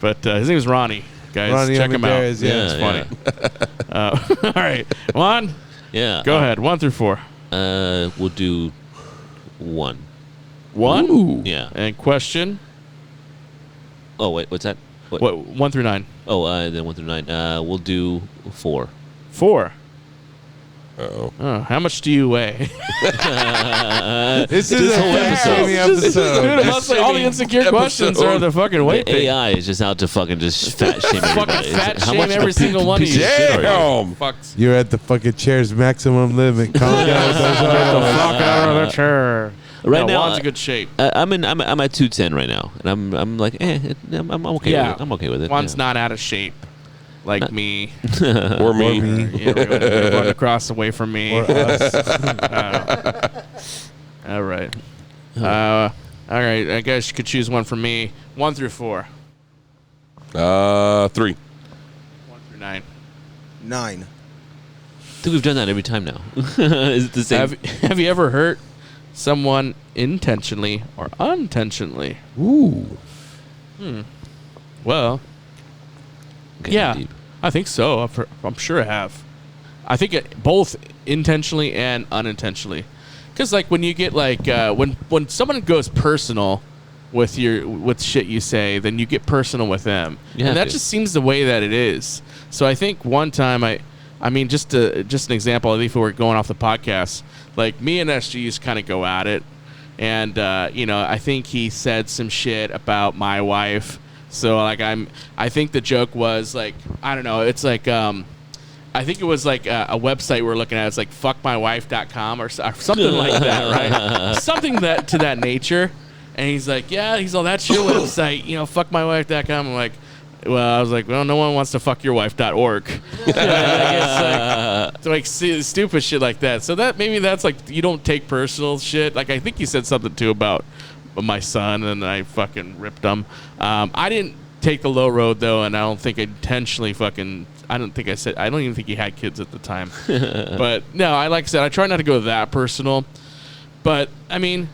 [SPEAKER 3] But his name is Ronnie. Guys,
[SPEAKER 6] Ronnie
[SPEAKER 3] check him out.
[SPEAKER 6] Armendariz, yeah.
[SPEAKER 3] It's funny. All right, Juan,
[SPEAKER 5] Yeah.
[SPEAKER 3] go ahead. 1 through 4.
[SPEAKER 5] We'll do 1.
[SPEAKER 3] 1.
[SPEAKER 4] Ooh.
[SPEAKER 5] Yeah.
[SPEAKER 3] And question.
[SPEAKER 5] Oh wait, what's that? What?
[SPEAKER 3] What? 1 through 9.
[SPEAKER 5] Oh, then 1 through 9. We'll do 4.
[SPEAKER 3] 4.
[SPEAKER 4] Uh-oh.
[SPEAKER 3] Oh, how much do you weigh?
[SPEAKER 6] This is a
[SPEAKER 5] whole
[SPEAKER 6] fat-shaming
[SPEAKER 3] Dude,
[SPEAKER 6] episode.
[SPEAKER 3] mostly all the insecure questions are the fucking weight
[SPEAKER 5] The
[SPEAKER 3] thing.
[SPEAKER 5] AI is just out to fucking just fat shame everybody.
[SPEAKER 3] Fucking fat
[SPEAKER 5] How
[SPEAKER 3] shame
[SPEAKER 5] much of a
[SPEAKER 3] every single one of
[SPEAKER 5] piece
[SPEAKER 3] you.
[SPEAKER 5] shit are you?
[SPEAKER 4] Damn.
[SPEAKER 3] Fucks.
[SPEAKER 6] You're at the fucking chair's maximum limit. Calm down.
[SPEAKER 3] Get the fuck out of the chair.
[SPEAKER 5] Right
[SPEAKER 3] No,
[SPEAKER 5] now,
[SPEAKER 3] Juan's in good shape.
[SPEAKER 5] I'm at 210 right now, and I'm like, I'm okay with it. I'm okay with it.
[SPEAKER 3] Juan's
[SPEAKER 5] yeah.
[SPEAKER 3] not out of shape. Like me.
[SPEAKER 4] Or me.
[SPEAKER 3] Yeah, we're going across away from me.
[SPEAKER 6] Or us.
[SPEAKER 3] All right. All right. I guess you could choose one from me. 1 through 4.
[SPEAKER 4] 3.
[SPEAKER 3] 1 through 9.
[SPEAKER 8] 9.
[SPEAKER 5] I think we've done that every time now. Is it the same?
[SPEAKER 3] Have you ever hurt someone intentionally or unintentionally?
[SPEAKER 4] Ooh.
[SPEAKER 3] Well,
[SPEAKER 5] Getting
[SPEAKER 3] yeah,
[SPEAKER 5] deep.
[SPEAKER 3] I think so. I'm sure I have. I think both intentionally and unintentionally. Because like when you get like when someone goes personal with shit you say, then you get personal with them,
[SPEAKER 5] You have
[SPEAKER 3] and that
[SPEAKER 5] to.
[SPEAKER 3] just seems the way that it is. So I think one time I mean just an example. If we were going off the podcast, like me and SG used to kind of go at it, and I think he said some shit about my wife. So like I think the joke was like, I don't know, it's like I think it was like a website we're looking at. It's like fuckmywife.com or something like that, right? Something to that nature. And he's like, yeah, that's your website, fuckmywife.com. I'm like, well, I was like, well, no one wants to fuck your wife.org. It's like stupid shit like that. So that's like, you don't take personal shit. Like I think he said something too about my son, and I fucking ripped him. I didn't take the low road though, and I don't think I intentionally I don't even think he had kids at the time. But no, like I said, I try not to go that personal. But I mean,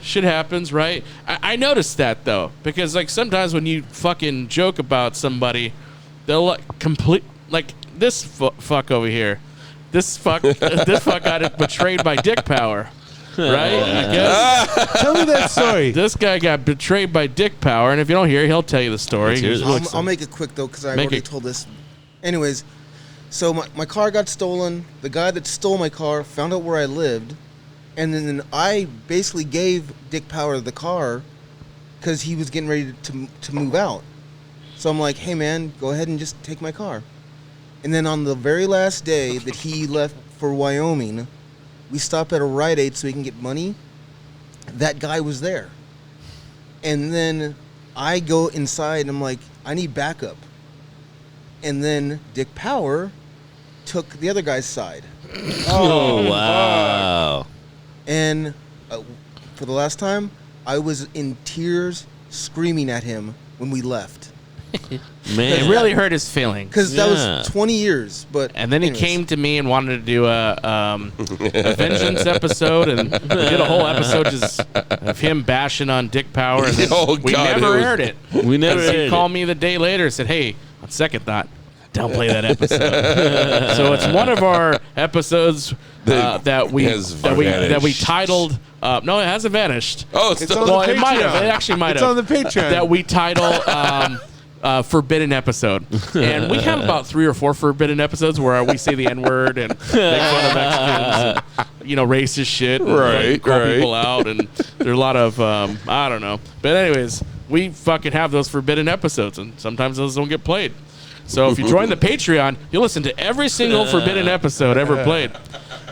[SPEAKER 3] shit happens, right? I noticed that though, because like sometimes when you fucking joke about somebody, they'll like this fuck over here. This fuck got betrayed by Dick Power. right? I guess.
[SPEAKER 6] Tell me that story.
[SPEAKER 3] This guy got betrayed by Dick Power, and if you don't hear it, he'll tell you the story.
[SPEAKER 5] Let's hear it.
[SPEAKER 8] I'll make it quick though, because I
[SPEAKER 3] Make
[SPEAKER 8] already
[SPEAKER 3] it-
[SPEAKER 8] told this. Anyways, so my car got stolen. The guy that stole my car found out where I lived, and then I basically gave Dick Power the car because he was getting ready to move out. So I'm like, hey man, go ahead and just take my car. And then on the very last day that he left for Wyoming, we stopped at a Rite Aid so we can get money. That guy was there. And then I go inside and I'm like, I need backup. And then Dick Power took the other guy's side.
[SPEAKER 5] Oh, wow.
[SPEAKER 8] And for the last time, I was in tears screaming at him when we left.
[SPEAKER 5] Man.
[SPEAKER 3] It really hurt his feelings.
[SPEAKER 8] Because that
[SPEAKER 5] Yeah.
[SPEAKER 8] was 20 years. But
[SPEAKER 3] And then he
[SPEAKER 8] anyways.
[SPEAKER 3] came to me and wanted to do a vengeance episode, and we did a whole episode just of him bashing on Dick Power. And then
[SPEAKER 4] Oh,
[SPEAKER 3] we
[SPEAKER 4] God,
[SPEAKER 3] never
[SPEAKER 4] it was-
[SPEAKER 3] aired it.
[SPEAKER 5] We never
[SPEAKER 3] He
[SPEAKER 5] aired it.
[SPEAKER 3] called me the day later and said, "Hey, on second thought, don't play that episode." So it's one of our episodes that we
[SPEAKER 4] has
[SPEAKER 3] that we
[SPEAKER 4] vanished.
[SPEAKER 3] titled. No, it hasn't vanished.
[SPEAKER 4] Oh, it's
[SPEAKER 6] It's
[SPEAKER 4] still
[SPEAKER 6] on the
[SPEAKER 3] Well, it might have.
[SPEAKER 6] Patreon.
[SPEAKER 3] It actually might
[SPEAKER 6] It's
[SPEAKER 3] have.
[SPEAKER 6] on the Patreon.
[SPEAKER 3] That we title Forbidden Episode. And we have about 3 or 4 forbidden episodes where we say the N-word and make fun of Mexicans and, racist shit. And
[SPEAKER 4] Right,
[SPEAKER 3] call
[SPEAKER 4] right.
[SPEAKER 3] people out. And there's a lot of, I don't know. But anyways, we fucking have those forbidden episodes, and sometimes those don't get played. So if you join the Patreon, you'll listen to every single forbidden episode ever played.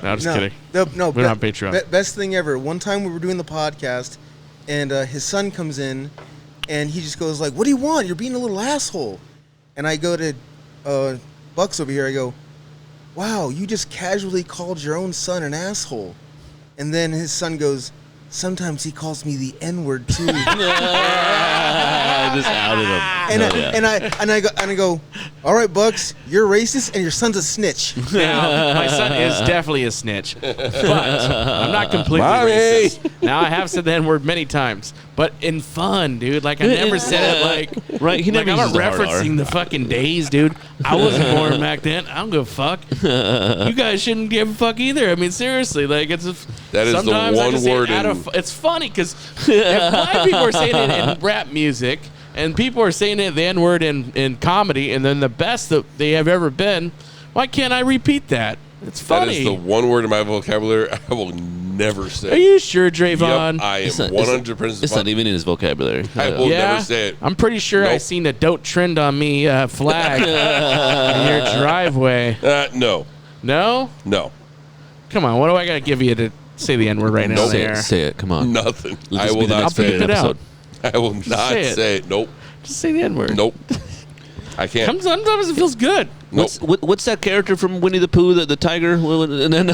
[SPEAKER 3] No, just kidding.
[SPEAKER 8] No,
[SPEAKER 3] We're not on Patreon.
[SPEAKER 8] Best thing ever. One time we were doing the podcast, and his son comes in, and he just goes like, "What do you want? You're being a little asshole." And I go to Bucks over here. I go, "Wow, you just casually called your own son an asshole." And then his son goes, "Sometimes he calls me the N-word too."
[SPEAKER 5] I just outed him.
[SPEAKER 8] And I go, "All right, Bucks, you're racist, and your son's a snitch."
[SPEAKER 3] Now, my son is definitely a snitch, but I'm not completely
[SPEAKER 4] Mommy!
[SPEAKER 3] racist. Now, I have said the N-word many times, but in fun, dude. Like, I never said it like...
[SPEAKER 5] Right, he never
[SPEAKER 3] I'm not
[SPEAKER 5] uses the hard R.
[SPEAKER 3] referencing the fucking days, dude. I wasn't born back then. I don't give a fuck. You guys shouldn't give a fuck either. I mean, seriously. Like, it's...
[SPEAKER 4] That is the
[SPEAKER 3] sometimes I
[SPEAKER 4] one
[SPEAKER 3] just say
[SPEAKER 4] word
[SPEAKER 3] out
[SPEAKER 4] in-
[SPEAKER 3] of- It's funny, because if black people are saying it in rap music, and people are saying it the N-word in comedy, and then the best that they have ever been, why can't I repeat that? It's
[SPEAKER 4] That
[SPEAKER 3] funny.
[SPEAKER 4] is the one word in my vocabulary I will never say.
[SPEAKER 3] Are you sure, Drayvon?
[SPEAKER 4] Yep, I am
[SPEAKER 5] It's not-
[SPEAKER 4] 100%.
[SPEAKER 5] It's not even in his vocabulary.
[SPEAKER 4] I will
[SPEAKER 3] Yeah,
[SPEAKER 4] never say it.
[SPEAKER 3] I'm pretty sure I
[SPEAKER 4] Nope.
[SPEAKER 3] seen a "Don't Trend on Me" flag in your driveway.
[SPEAKER 4] No.
[SPEAKER 3] No, come on. What do I gotta give you to say the N-word right now?
[SPEAKER 4] Nope.
[SPEAKER 3] on
[SPEAKER 5] Say
[SPEAKER 3] the air?
[SPEAKER 5] it. Say it. Come on.
[SPEAKER 4] Nothing.
[SPEAKER 5] Let
[SPEAKER 4] I
[SPEAKER 5] this
[SPEAKER 4] will
[SPEAKER 5] be the
[SPEAKER 4] not
[SPEAKER 5] next
[SPEAKER 3] I'll
[SPEAKER 4] say
[SPEAKER 3] beep
[SPEAKER 4] it.
[SPEAKER 3] it out.
[SPEAKER 5] episode.
[SPEAKER 4] I will not
[SPEAKER 3] Say it.
[SPEAKER 4] say it. Nope.
[SPEAKER 3] Just say the N-word.
[SPEAKER 4] Nope. I can't.
[SPEAKER 3] Sometimes it feels good.
[SPEAKER 4] Nope.
[SPEAKER 5] What's that character from Winnie the Pooh, the tiger? And then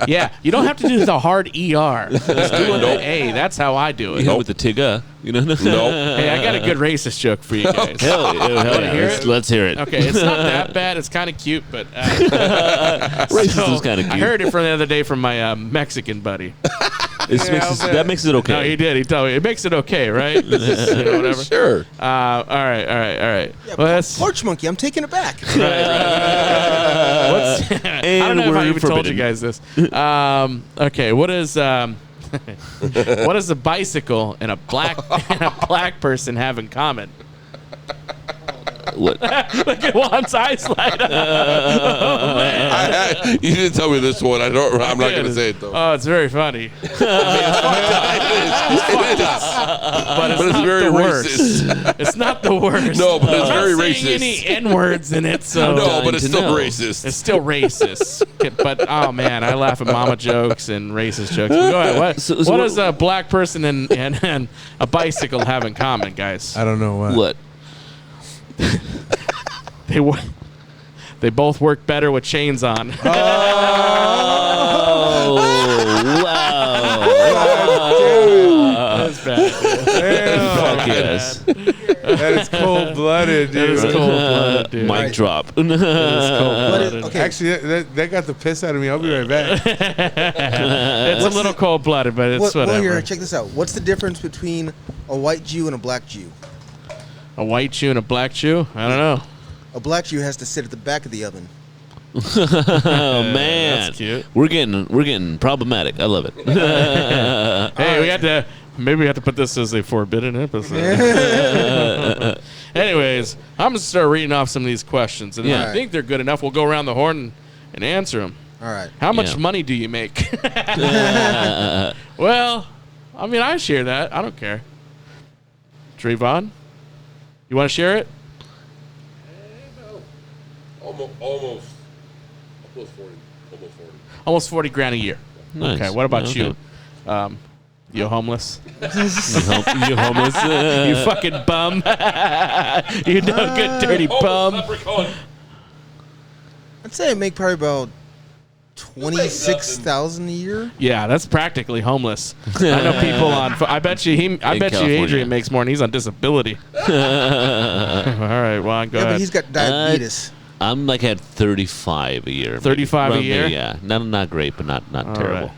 [SPEAKER 3] Yeah, you don't have to do the hard ER. Just do it with
[SPEAKER 4] Nope.
[SPEAKER 3] the A. That's how I do it.
[SPEAKER 5] you know, with the Tigga, you know.
[SPEAKER 4] Nope.
[SPEAKER 3] Hey, I got a good racist joke for you guys.
[SPEAKER 5] Hell yeah.
[SPEAKER 3] hear
[SPEAKER 5] Let's,
[SPEAKER 3] it?
[SPEAKER 5] let's hear it.
[SPEAKER 3] Okay, it's not that bad. It's kind of cute, but
[SPEAKER 5] Racist is kind of
[SPEAKER 3] I
[SPEAKER 5] cute.
[SPEAKER 3] heard it from the other day from my Mexican buddy.
[SPEAKER 5] That makes it okay.
[SPEAKER 3] No, he did. He told me it makes it okay, right? This is, whatever.
[SPEAKER 4] Sure.
[SPEAKER 3] All right.
[SPEAKER 8] Yeah,
[SPEAKER 3] Well, that's,
[SPEAKER 8] Porch Monkey, I'm taking it back.
[SPEAKER 3] What's, I don't know if I
[SPEAKER 5] we're
[SPEAKER 3] even told
[SPEAKER 5] forbidden.
[SPEAKER 3] you guys this. Okay, what is what does a bicycle and a black person have in common?
[SPEAKER 5] What?
[SPEAKER 3] Look at Juan's eyes light up. Oh, man.
[SPEAKER 4] You didn't tell me this one. I'm not going to say it, though.
[SPEAKER 3] Oh, it's very funny.
[SPEAKER 4] It is.
[SPEAKER 3] But it's
[SPEAKER 4] But it's
[SPEAKER 3] not
[SPEAKER 4] very
[SPEAKER 3] the worst.
[SPEAKER 4] racist.
[SPEAKER 3] It's not the worst.
[SPEAKER 4] No, but it's
[SPEAKER 3] I'm
[SPEAKER 4] very
[SPEAKER 3] not saying
[SPEAKER 4] racist.
[SPEAKER 3] any N-words in it, so
[SPEAKER 4] No, but it's
[SPEAKER 5] to
[SPEAKER 4] still
[SPEAKER 5] know.
[SPEAKER 4] racist.
[SPEAKER 3] it's still racist. Okay, but oh man, I laugh at mama jokes and racist jokes. But go ahead. What
[SPEAKER 5] So
[SPEAKER 3] does a black person and a bicycle have in common, guys?
[SPEAKER 6] I don't know what.
[SPEAKER 5] What?
[SPEAKER 3] They both work better with chains on.
[SPEAKER 5] Oh, wow.
[SPEAKER 3] That's bad.
[SPEAKER 5] Fuck yes.
[SPEAKER 6] That is cold blooded,
[SPEAKER 3] That
[SPEAKER 6] dude.
[SPEAKER 3] is cold-blooded, dude.
[SPEAKER 5] Mic drop.
[SPEAKER 8] But okay,
[SPEAKER 6] Actually, that got the piss out of me. I'll be right back.
[SPEAKER 3] It's a little cold-blooded, but it's
[SPEAKER 8] well,
[SPEAKER 3] whatever.
[SPEAKER 8] here, check this out. What's the difference between a white Jew and a black Jew?
[SPEAKER 3] A white Jew and a black Jew? I don't know.
[SPEAKER 8] A black Jew has to sit at the back of the oven.
[SPEAKER 5] Oh man,
[SPEAKER 3] That's cute.
[SPEAKER 5] We're getting problematic. I love it.
[SPEAKER 3] Hey, maybe we have to put this as a forbidden episode. Anyways, I'm going to start reading off some of these questions. And if I think they're good enough, we'll go around the horn and answer them.
[SPEAKER 8] All right.
[SPEAKER 3] How much money do you make? Well, I mean, I share that. I don't care. Drayvon, you want to share it?
[SPEAKER 4] Almost 40.
[SPEAKER 3] Almost 40 grand a year.
[SPEAKER 5] Nice.
[SPEAKER 3] Okay, what about
[SPEAKER 5] Okay.
[SPEAKER 3] you? You homeless?
[SPEAKER 5] You homeless?
[SPEAKER 3] You fucking bum. You no good dirty bum.
[SPEAKER 8] I'd say I make probably about 26,000 a year.
[SPEAKER 3] Yeah, that's practically homeless. I know people on. I bet you
[SPEAKER 5] California.
[SPEAKER 3] Adrian makes more, and he's on disability. All right, well, go
[SPEAKER 8] Yeah,
[SPEAKER 3] ahead.
[SPEAKER 8] but he's got diabetes.
[SPEAKER 5] I'm like at 35 a year.
[SPEAKER 3] 35 a
[SPEAKER 5] maybe.
[SPEAKER 3] year?
[SPEAKER 5] Yeah, not great, but not terrible.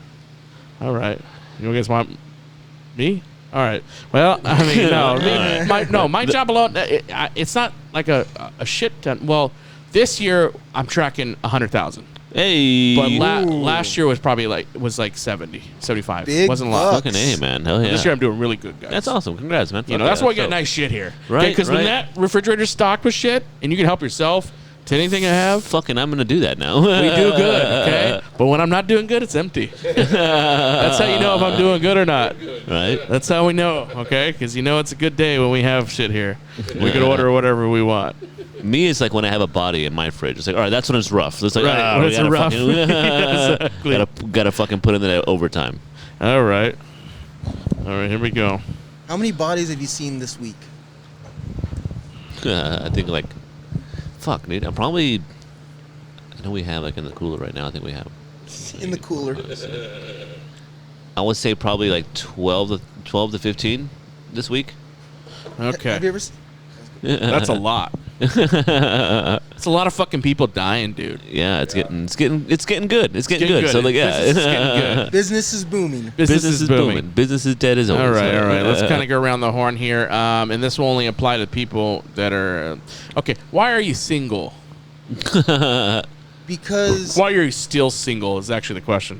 [SPEAKER 3] All right. You guys want me? All right. Well, I mean, no. My job alone, it's not like a shit ton. Well, this year I'm tracking 100,000.
[SPEAKER 5] Hey,
[SPEAKER 3] But last year was probably like 70, 75.
[SPEAKER 8] Big
[SPEAKER 3] Wasn't a lot.
[SPEAKER 8] bucks.
[SPEAKER 5] fucking A, man. Hell yeah.
[SPEAKER 3] This year I'm doing really good, guys.
[SPEAKER 5] That's awesome. Congrats, man.
[SPEAKER 3] You know, that's why we get nice shit here.
[SPEAKER 5] Right,
[SPEAKER 3] Because when
[SPEAKER 5] right.
[SPEAKER 3] that refrigerator's stocked with shit, and you can help yourself to anything I have,
[SPEAKER 5] Fucking, I'm gonna do that now.
[SPEAKER 3] we do good, okay? But when I'm not doing good, it's empty. That's how you know if I'm doing good or not.
[SPEAKER 5] Right?
[SPEAKER 3] That's how we know, okay? Because you know it's a good day when we have shit here. We can order whatever we want.
[SPEAKER 5] Me, it's like when I have a body in my fridge. It's like, all right, that's when it's rough. It's like,
[SPEAKER 3] Right,
[SPEAKER 5] we
[SPEAKER 3] when it's
[SPEAKER 5] gotta
[SPEAKER 3] rough.
[SPEAKER 5] fucking,
[SPEAKER 3] Exactly.
[SPEAKER 5] gotta fucking put in that overtime.
[SPEAKER 3] All right, here we go.
[SPEAKER 8] How many bodies have you seen this week?
[SPEAKER 5] I think like, fuck, dude. I know we have like in the cooler right now. I think we have.
[SPEAKER 8] In the cooler.
[SPEAKER 5] I would say probably like 12 to 15 this week.
[SPEAKER 3] Okay,
[SPEAKER 8] Have you ever seen?
[SPEAKER 3] that's a lot. It's a lot of fucking people dying, dude.
[SPEAKER 5] Yeah, it's getting good. It's getting good.
[SPEAKER 3] good.
[SPEAKER 5] So like, yeah,
[SPEAKER 3] Business is getting good.
[SPEAKER 8] Business is booming.
[SPEAKER 3] Business is booming.
[SPEAKER 5] Business is dead as always.
[SPEAKER 3] All right. Let's kind of go around the horn here, and this will only apply to people that are okay. Why are you single?
[SPEAKER 8] Because
[SPEAKER 3] Why are you still single? Is actually the question.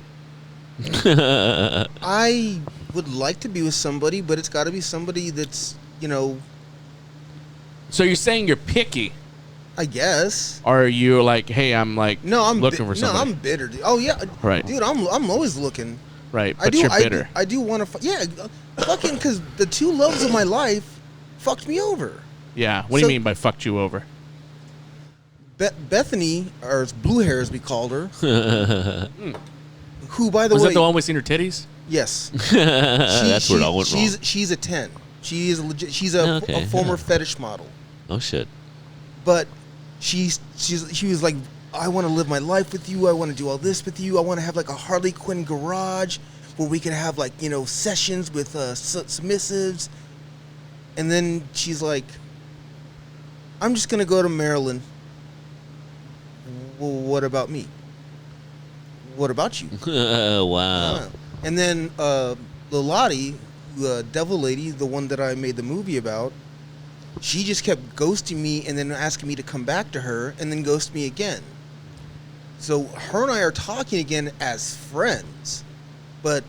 [SPEAKER 8] I would like to be with somebody, but it's got to be somebody that's,
[SPEAKER 3] So you're saying you're picky,
[SPEAKER 8] I guess.
[SPEAKER 3] or are you like, hey, I'm like,
[SPEAKER 8] I'm
[SPEAKER 3] looking for somebody?
[SPEAKER 8] No, I'm bitter. Dude. Oh yeah,
[SPEAKER 3] Right.
[SPEAKER 8] dude. I'm always looking.
[SPEAKER 3] Right, but you're bitter.
[SPEAKER 8] I do want to. Yeah, fucking because the two loves of my life fucked me over.
[SPEAKER 3] Yeah. What do
[SPEAKER 8] So-
[SPEAKER 3] you mean by fucked you over?
[SPEAKER 8] Bethany, or it's Blue Hair as we called her, who by the
[SPEAKER 3] Was
[SPEAKER 8] way,
[SPEAKER 3] that the one we seen her titties?
[SPEAKER 8] yes,
[SPEAKER 5] That's where it all went wrong.
[SPEAKER 8] She's a 10. She is legit. She's a
[SPEAKER 5] Okay,
[SPEAKER 8] former fetish model,
[SPEAKER 5] Oh shit.
[SPEAKER 8] but she was like, I want to live my life with you. I want to do all this with you. I want to have like a Harley Quinn garage where we can have like sessions with submissives. And then she's like, I'm just gonna go to Maryland. Well, what about me? What about you?
[SPEAKER 5] Wow.
[SPEAKER 8] And then Lolati, the devil lady, the one that I made the movie about, she just kept ghosting me and then asking me to come back to her and then ghost me again. So her and I are talking again as friends. But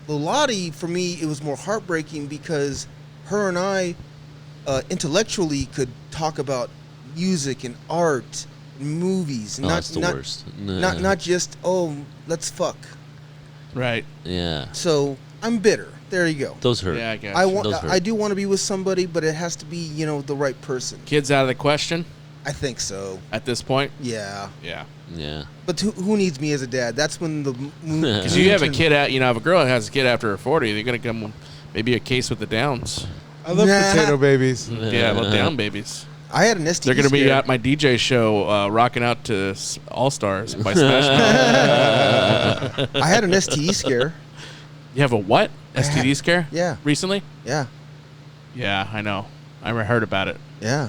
[SPEAKER 8] Lolati, for me, it was more heartbreaking because her and I intellectually could talk about music and art, movies,
[SPEAKER 5] Oh, that's the worst.
[SPEAKER 8] not just let's fuck.
[SPEAKER 3] Right.
[SPEAKER 5] Yeah.
[SPEAKER 8] So I'm bitter. There you go.
[SPEAKER 5] Those hurt.
[SPEAKER 3] Yeah, I guess.
[SPEAKER 5] Those hurt.
[SPEAKER 8] I do want to be with somebody, but it has to be the right person.
[SPEAKER 3] Kids out of the question
[SPEAKER 8] I think so.
[SPEAKER 3] at this point.
[SPEAKER 8] Yeah.
[SPEAKER 3] Yeah.
[SPEAKER 5] Yeah.
[SPEAKER 8] But who needs me as a dad? That's when the
[SPEAKER 3] Because you have a kid out, if a girl has a kid after her 40, they're gonna come maybe a case with the Downs.
[SPEAKER 6] I love
[SPEAKER 8] Nah.
[SPEAKER 6] potato babies.
[SPEAKER 3] Yeah, well, Down babies.
[SPEAKER 8] I had an STD.
[SPEAKER 3] They're gonna be
[SPEAKER 8] scare.
[SPEAKER 3] at my DJ show, rocking out to All Stars by Smash Mouth.
[SPEAKER 8] I had an STD scare.
[SPEAKER 3] You have a what? STD scare?
[SPEAKER 8] Yeah.
[SPEAKER 3] Recently?
[SPEAKER 8] Yeah.
[SPEAKER 3] Yeah, I know. I heard about it.
[SPEAKER 8] Yeah.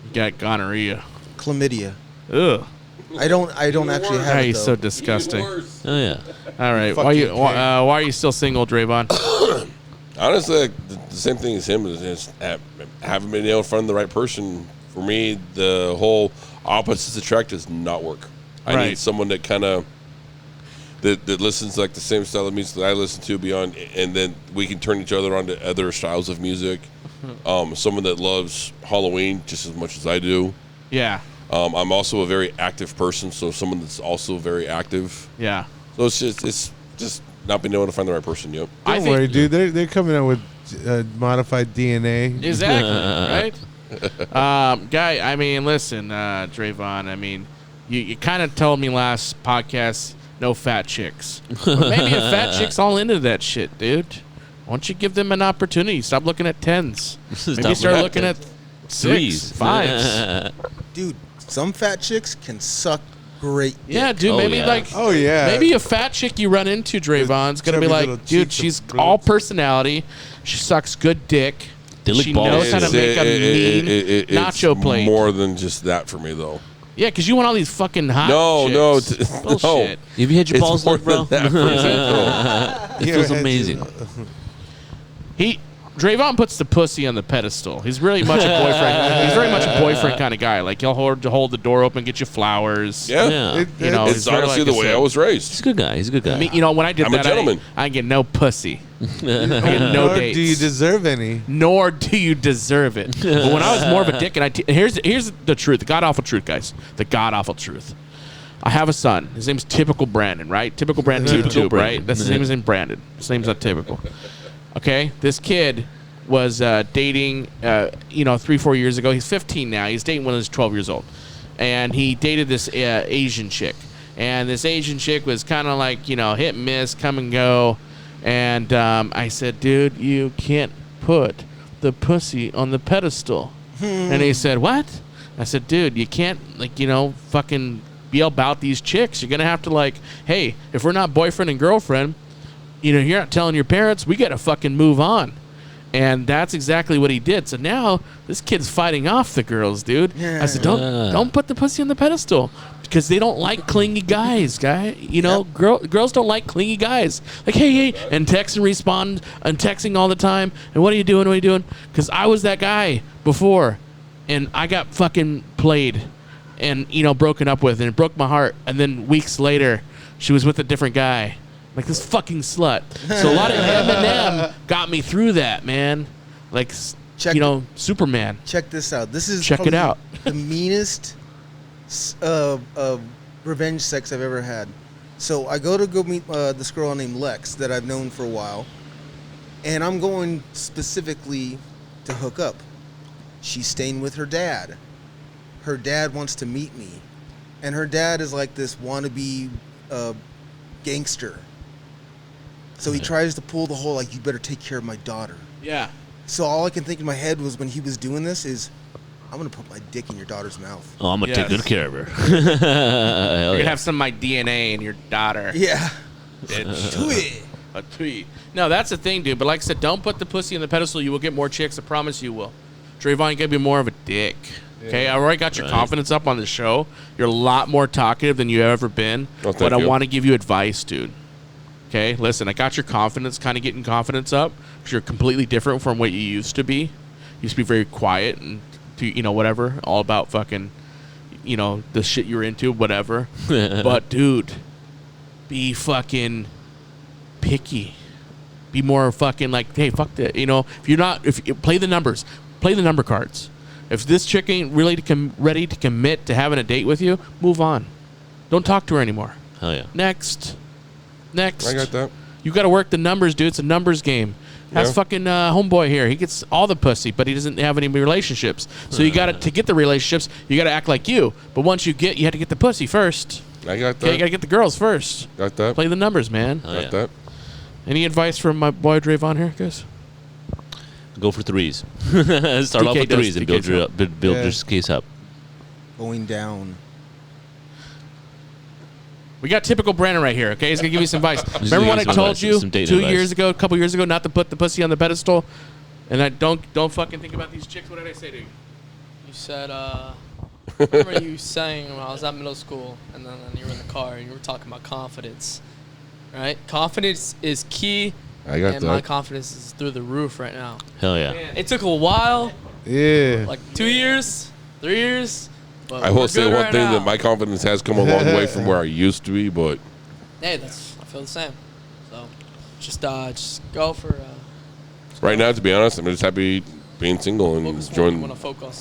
[SPEAKER 3] You got gonorrhea.
[SPEAKER 8] Chlamydia.
[SPEAKER 3] Ugh.
[SPEAKER 8] I don't actually have
[SPEAKER 3] How
[SPEAKER 8] it
[SPEAKER 3] you
[SPEAKER 8] though.
[SPEAKER 3] so disgusting.
[SPEAKER 5] Oh yeah.
[SPEAKER 3] All right.
[SPEAKER 6] Fucking
[SPEAKER 3] Why are you still single, Drayvon?
[SPEAKER 4] Honestly, the same thing as him is just haven't been able to find the right person For me, the whole opposites attract does not work. I
[SPEAKER 3] Right.
[SPEAKER 4] need someone that kind of that listens like the same style of music that I listen to beyond, and then we can turn each other on to other styles of music. Someone that loves Halloween just as much as I do.
[SPEAKER 3] Yeah.
[SPEAKER 4] I'm also a very active person, so someone that's also very active.
[SPEAKER 3] Yeah.
[SPEAKER 4] So it's just not been able to find the right person yet.
[SPEAKER 6] Don't worry, dude. They're coming out with modified DNA.
[SPEAKER 3] Exactly. Right? Guy, I mean, listen, Drayvon, I mean, you kind of told me last podcast, no fat chicks. But maybe a fat chick's all into that shit, dude. Why don't you give them an opportunity? Stop looking at 10s. Maybe start looking at 6s, 5s.
[SPEAKER 8] Dude, some fat chicks can suck great dick.
[SPEAKER 3] Yeah, dude, maybe maybe a fat chick you run into, Drayvon's going to be like, dude, she's all personality. She sucks good dick. She knows how to make a mean nacho plate.
[SPEAKER 4] More than just that for me, though.
[SPEAKER 3] Yeah, because you want all these fucking hot chicks.
[SPEAKER 4] No.
[SPEAKER 3] Bullshit.
[SPEAKER 5] Have you had your balls
[SPEAKER 4] more
[SPEAKER 5] licked, bro?
[SPEAKER 4] than that for me,
[SPEAKER 5] It feels amazing.
[SPEAKER 3] Drayvon puts the pussy on the pedestal. He's really much a boyfriend. He's very much a boyfriend kind of guy. Like he'll hold the door open, get you flowers.
[SPEAKER 4] Yeah.
[SPEAKER 3] You know,
[SPEAKER 4] It's honestly the way I was raised.
[SPEAKER 5] He's a good guy. He's a good guy.
[SPEAKER 3] I mean, you know, when I did
[SPEAKER 4] I'm a
[SPEAKER 3] that,
[SPEAKER 4] gentleman.
[SPEAKER 3] I get no pussy. I get no
[SPEAKER 6] Nor
[SPEAKER 3] dates.
[SPEAKER 6] do you deserve any.
[SPEAKER 3] Nor do you deserve it. But when I was more of a dick, and here's the truth, the god awful truth, guys, the god awful truth. I have a son. His name's Typical Brandon, right? Typical Brandon YouTube, right? That's his name. His name Brandon. His name's not Typical. Okay, this kid was dating, 3-4 years ago. He's 15 now. He's dating when he was 12 years old, and he dated this Asian chick. And this Asian chick was kind of like, hit and miss, come and go. And I said, dude, you can't put the pussy on the pedestal. And he said, what? I said, dude, you can't, fucking be about these chicks. You're going to have to, hey, if we're not boyfriend and girlfriend, you're not telling your parents, we got to fucking move on. And that's exactly what he did. So now this kid's fighting off the girls, dude. I said, don't put the pussy on the pedestal because they don't like clingy guys, guy. Girls don't like clingy guys. Like, hey, and text and respond and texting all the time. And what are you doing? What are you doing? Because I was that guy before, and I got fucking played and broken up with, and it broke my heart. And then weeks later, she was with a different guy. Like this fucking slut. So a lot of Eminem got me through that, man. Like, Superman.
[SPEAKER 8] Check this out. This is
[SPEAKER 3] Check it out.
[SPEAKER 8] the meanest revenge sex I've ever had. So I go meet this girl named Lex that I've known for a while, and I'm going specifically to hook up. She's staying with her dad. Her dad wants to meet me, and her dad is like this wannabe gangster. So he tries to pull the whole, you better take care of my daughter.
[SPEAKER 3] Yeah.
[SPEAKER 8] So all I can think in my head was when he was doing this is, I'm going to put my dick in your daughter's mouth.
[SPEAKER 5] Oh, I'm going to take good care of her.
[SPEAKER 3] You're going to have some of my DNA in your daughter.
[SPEAKER 8] Yeah.
[SPEAKER 3] Bitch. A tweet. No, that's the thing, dude. But like I said, don't put the pussy on the pedestal. You will get more chicks. I promise you will. Drayvon, you got to be more of a dick. Okay, I already got your confidence up on the show. You're a lot more talkative than you've ever been. But I want to give you advice, dude. Okay, listen, I got your confidence, kind of getting confidence up, because you're completely different from what you used to be. You used to be very quiet and, whatever, all about fucking, the shit you're into, whatever. But, dude, be fucking picky. Be more fucking hey, fuck that. If you play the numbers, play the number cards. If this chick ain't really ready to commit to having a date with you, move on. Don't talk to her anymore.
[SPEAKER 5] Hell yeah.
[SPEAKER 3] Next.
[SPEAKER 4] I got that.
[SPEAKER 3] You got to work the numbers, dude. It's a numbers game. Has fucking homeboy here. He gets all the pussy, but he doesn't have any relationships. So you got to get the relationships, you got to act like you. But once you have to get the pussy first.
[SPEAKER 4] I got that.
[SPEAKER 3] Okay, you got to get the girls first.
[SPEAKER 4] Got that.
[SPEAKER 3] Play the numbers, man.
[SPEAKER 4] Got that.
[SPEAKER 3] Any advice from my boy Drayvon here, guys?
[SPEAKER 5] Go for threes. Start off with threes and build your case up.
[SPEAKER 8] Going down.
[SPEAKER 3] We got Typical Brandon right here, okay? He's going to give you some advice. Remember when I told you 2 years ago, a couple years ago, not to put the pussy on the pedestal? And I don't fucking think about these chicks. What did I say to you?
[SPEAKER 7] You said, I remember you saying when I was at middle school, and then you were in the car, and you were talking about confidence, right? Confidence is key, and my confidence is through the roof right now.
[SPEAKER 5] Hell yeah.
[SPEAKER 7] It took a while.
[SPEAKER 6] Yeah.
[SPEAKER 7] Like 2 years. 3 years. But
[SPEAKER 4] I
[SPEAKER 7] we're
[SPEAKER 4] will say
[SPEAKER 7] good
[SPEAKER 4] one
[SPEAKER 7] right
[SPEAKER 4] thing
[SPEAKER 7] now.
[SPEAKER 4] that my confidence has come a long way from where I used to be, but
[SPEAKER 7] Hey, I feel the same. So, just go for.
[SPEAKER 4] right now, to be honest, I'm just happy being single and enjoying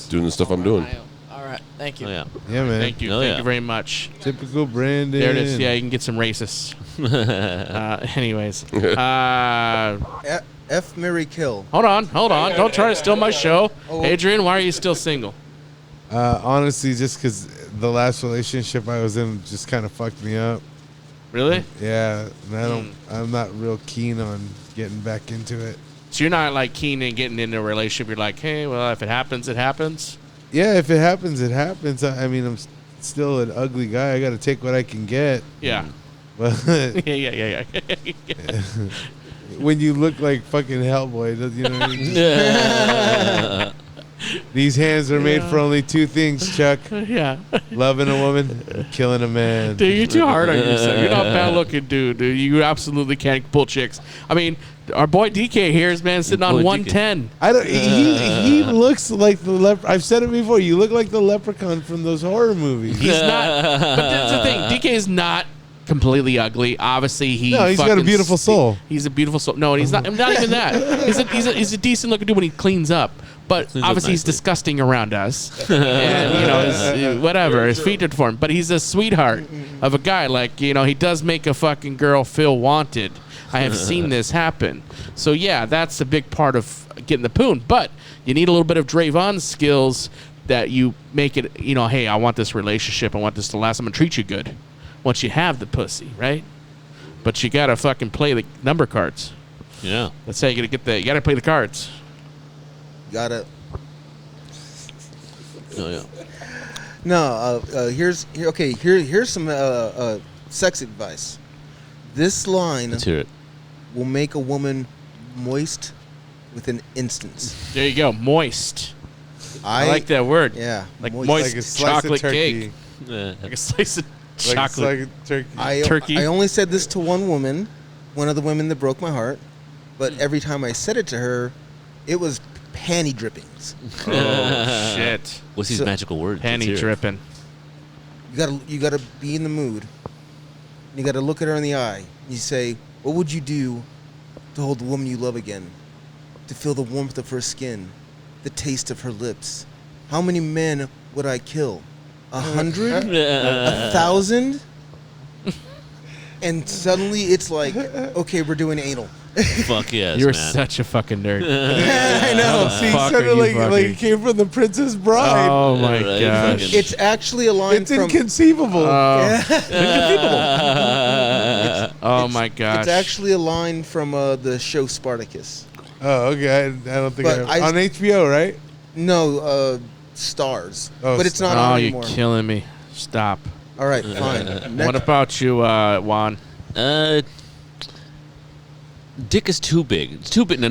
[SPEAKER 4] doing the stuff I'm doing.
[SPEAKER 7] All right, thank you.
[SPEAKER 5] Oh, yeah.
[SPEAKER 6] Yeah, man.
[SPEAKER 3] Thank you. Thank you very much.
[SPEAKER 6] Typical Brandon.
[SPEAKER 3] There it is. Yeah, you can get some racists. Anyways.
[SPEAKER 8] F, marry, kill.
[SPEAKER 3] Hold on. Don't try to steal my show.
[SPEAKER 8] Oh.
[SPEAKER 3] Adrian, why are you still single?
[SPEAKER 6] Honestly, just because the last relationship I was in just kind of fucked me up.
[SPEAKER 3] Really?
[SPEAKER 6] Yeah, and I'm not real keen on getting back into it.
[SPEAKER 3] So you're not like keen in getting into a relationship. You're like, hey, well, if it happens, it happens.
[SPEAKER 6] Yeah, if it happens, it happens. I mean, I'm still an ugly guy. I got to take what I can get.
[SPEAKER 3] Yeah.
[SPEAKER 6] But
[SPEAKER 3] Yeah.
[SPEAKER 6] when you look like fucking Hellboy, you know what I mean? These hands are made for only two things, Chuck.
[SPEAKER 3] Yeah.
[SPEAKER 6] Loving a woman and killing a man.
[SPEAKER 3] Dude, you're too hard on yourself. You're not a bad looking dude. You absolutely can't pull chicks. I mean, our boy DK here is, man, sitting on 110.
[SPEAKER 6] I don't. He looks like the I've said it before. You look like the leprechaun from those horror movies.
[SPEAKER 3] He's not. But that's the thing. DK is not completely ugly. Obviously, he's
[SPEAKER 6] got a beautiful soul.
[SPEAKER 3] He's a beautiful soul. No, he's not. Not even that. He's a decent looking dude when he cleans up. But obviously, he's disgusting around us. And, whatever. His feet are deformed. But he's a sweetheart of a guy. Like, he does make a fucking girl feel wanted. I have seen this happen. So, yeah, that's a big part of getting the poon. But you need a little bit of Drayvon's skills that you make it, hey, I want this relationship. I want this to last. I'm going to treat you good once you have the pussy, right? But you got to fucking play the number cards.
[SPEAKER 5] Yeah.
[SPEAKER 3] That's how you got to you got to play the cards.
[SPEAKER 8] Got it.
[SPEAKER 5] Oh, yeah.
[SPEAKER 8] No, here's some sex advice. This line
[SPEAKER 5] Let's hear it.
[SPEAKER 8] will make a woman moist within instance.
[SPEAKER 3] There you go, moist. I like that word.
[SPEAKER 8] Yeah,
[SPEAKER 3] like moist
[SPEAKER 6] like a slice
[SPEAKER 3] chocolate
[SPEAKER 6] of
[SPEAKER 3] cake.
[SPEAKER 5] Yeah.
[SPEAKER 3] Like a slice of
[SPEAKER 6] Like
[SPEAKER 3] chocolate.
[SPEAKER 6] turkey.
[SPEAKER 8] I only said this to one woman, one of the women that broke my heart, but every time I said it to her, it was panty drippings.
[SPEAKER 3] Oh shit!
[SPEAKER 5] What's his magical word?
[SPEAKER 3] Panty dripping.
[SPEAKER 8] You gotta be in the mood. You gotta look at her in the eye. You say, what would you do to hold the woman you love again? To feel the warmth of her skin, the taste of her lips. How many men would I kill? 100? 1,000? And suddenly it's like, okay, we're doing anal.
[SPEAKER 5] Fuck yes,
[SPEAKER 3] You're
[SPEAKER 5] man.
[SPEAKER 3] such a fucking nerd.
[SPEAKER 8] I know.
[SPEAKER 6] See,
[SPEAKER 3] fuck
[SPEAKER 6] sort
[SPEAKER 3] are
[SPEAKER 6] of
[SPEAKER 3] you
[SPEAKER 6] like
[SPEAKER 3] fucking-
[SPEAKER 6] he came from the Princess Bride.
[SPEAKER 3] Oh my
[SPEAKER 5] Right,
[SPEAKER 3] gosh!
[SPEAKER 5] fucking-
[SPEAKER 8] It's actually a line
[SPEAKER 6] It's
[SPEAKER 8] from...
[SPEAKER 6] inconceivable.
[SPEAKER 3] Oh my gosh!
[SPEAKER 8] It's actually a line from the show Spartacus.
[SPEAKER 6] Oh, okay. I don't think
[SPEAKER 8] But
[SPEAKER 6] on HBO, right?
[SPEAKER 8] No, Stars.
[SPEAKER 6] Oh,
[SPEAKER 8] But it's not
[SPEAKER 3] Oh,
[SPEAKER 8] on
[SPEAKER 3] you're
[SPEAKER 8] anymore.
[SPEAKER 3] killing me! Stop.
[SPEAKER 8] All right, fine.
[SPEAKER 3] What about you, Juan?
[SPEAKER 5] Dick is too big. It's too big. No.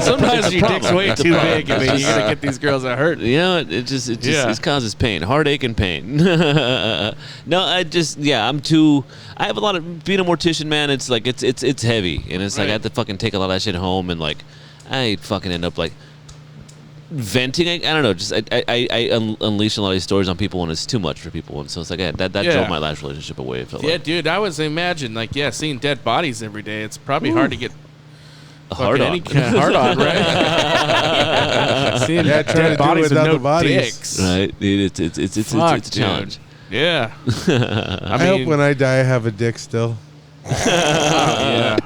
[SPEAKER 3] Sometimes your dick's way too big. I mean, you gotta get these girls that hurt.
[SPEAKER 5] You know, it causes pain, heartache and pain. No, I have a lot of being a mortician, man. It's like it's heavy, and it's like I have to fucking take a lot of that shit home, and like I fucking end up like venting. I don't know. Just I unleash a lot of these stories on people, and it's too much for people, and so it's like that drove my last relationship away. It felt like.
[SPEAKER 3] Dude, I was imagine seeing dead bodies every day. It's probably hard to get
[SPEAKER 5] a hard on.
[SPEAKER 3] any kind of hard on, right? Seeing
[SPEAKER 6] trying to
[SPEAKER 3] dead
[SPEAKER 6] do
[SPEAKER 3] bodies with
[SPEAKER 6] without
[SPEAKER 3] no
[SPEAKER 6] the bodies.
[SPEAKER 3] dicks.
[SPEAKER 5] Right, it's a challenge.
[SPEAKER 3] Yeah.
[SPEAKER 6] I hope when I die, I have a dick still.
[SPEAKER 3] Yeah.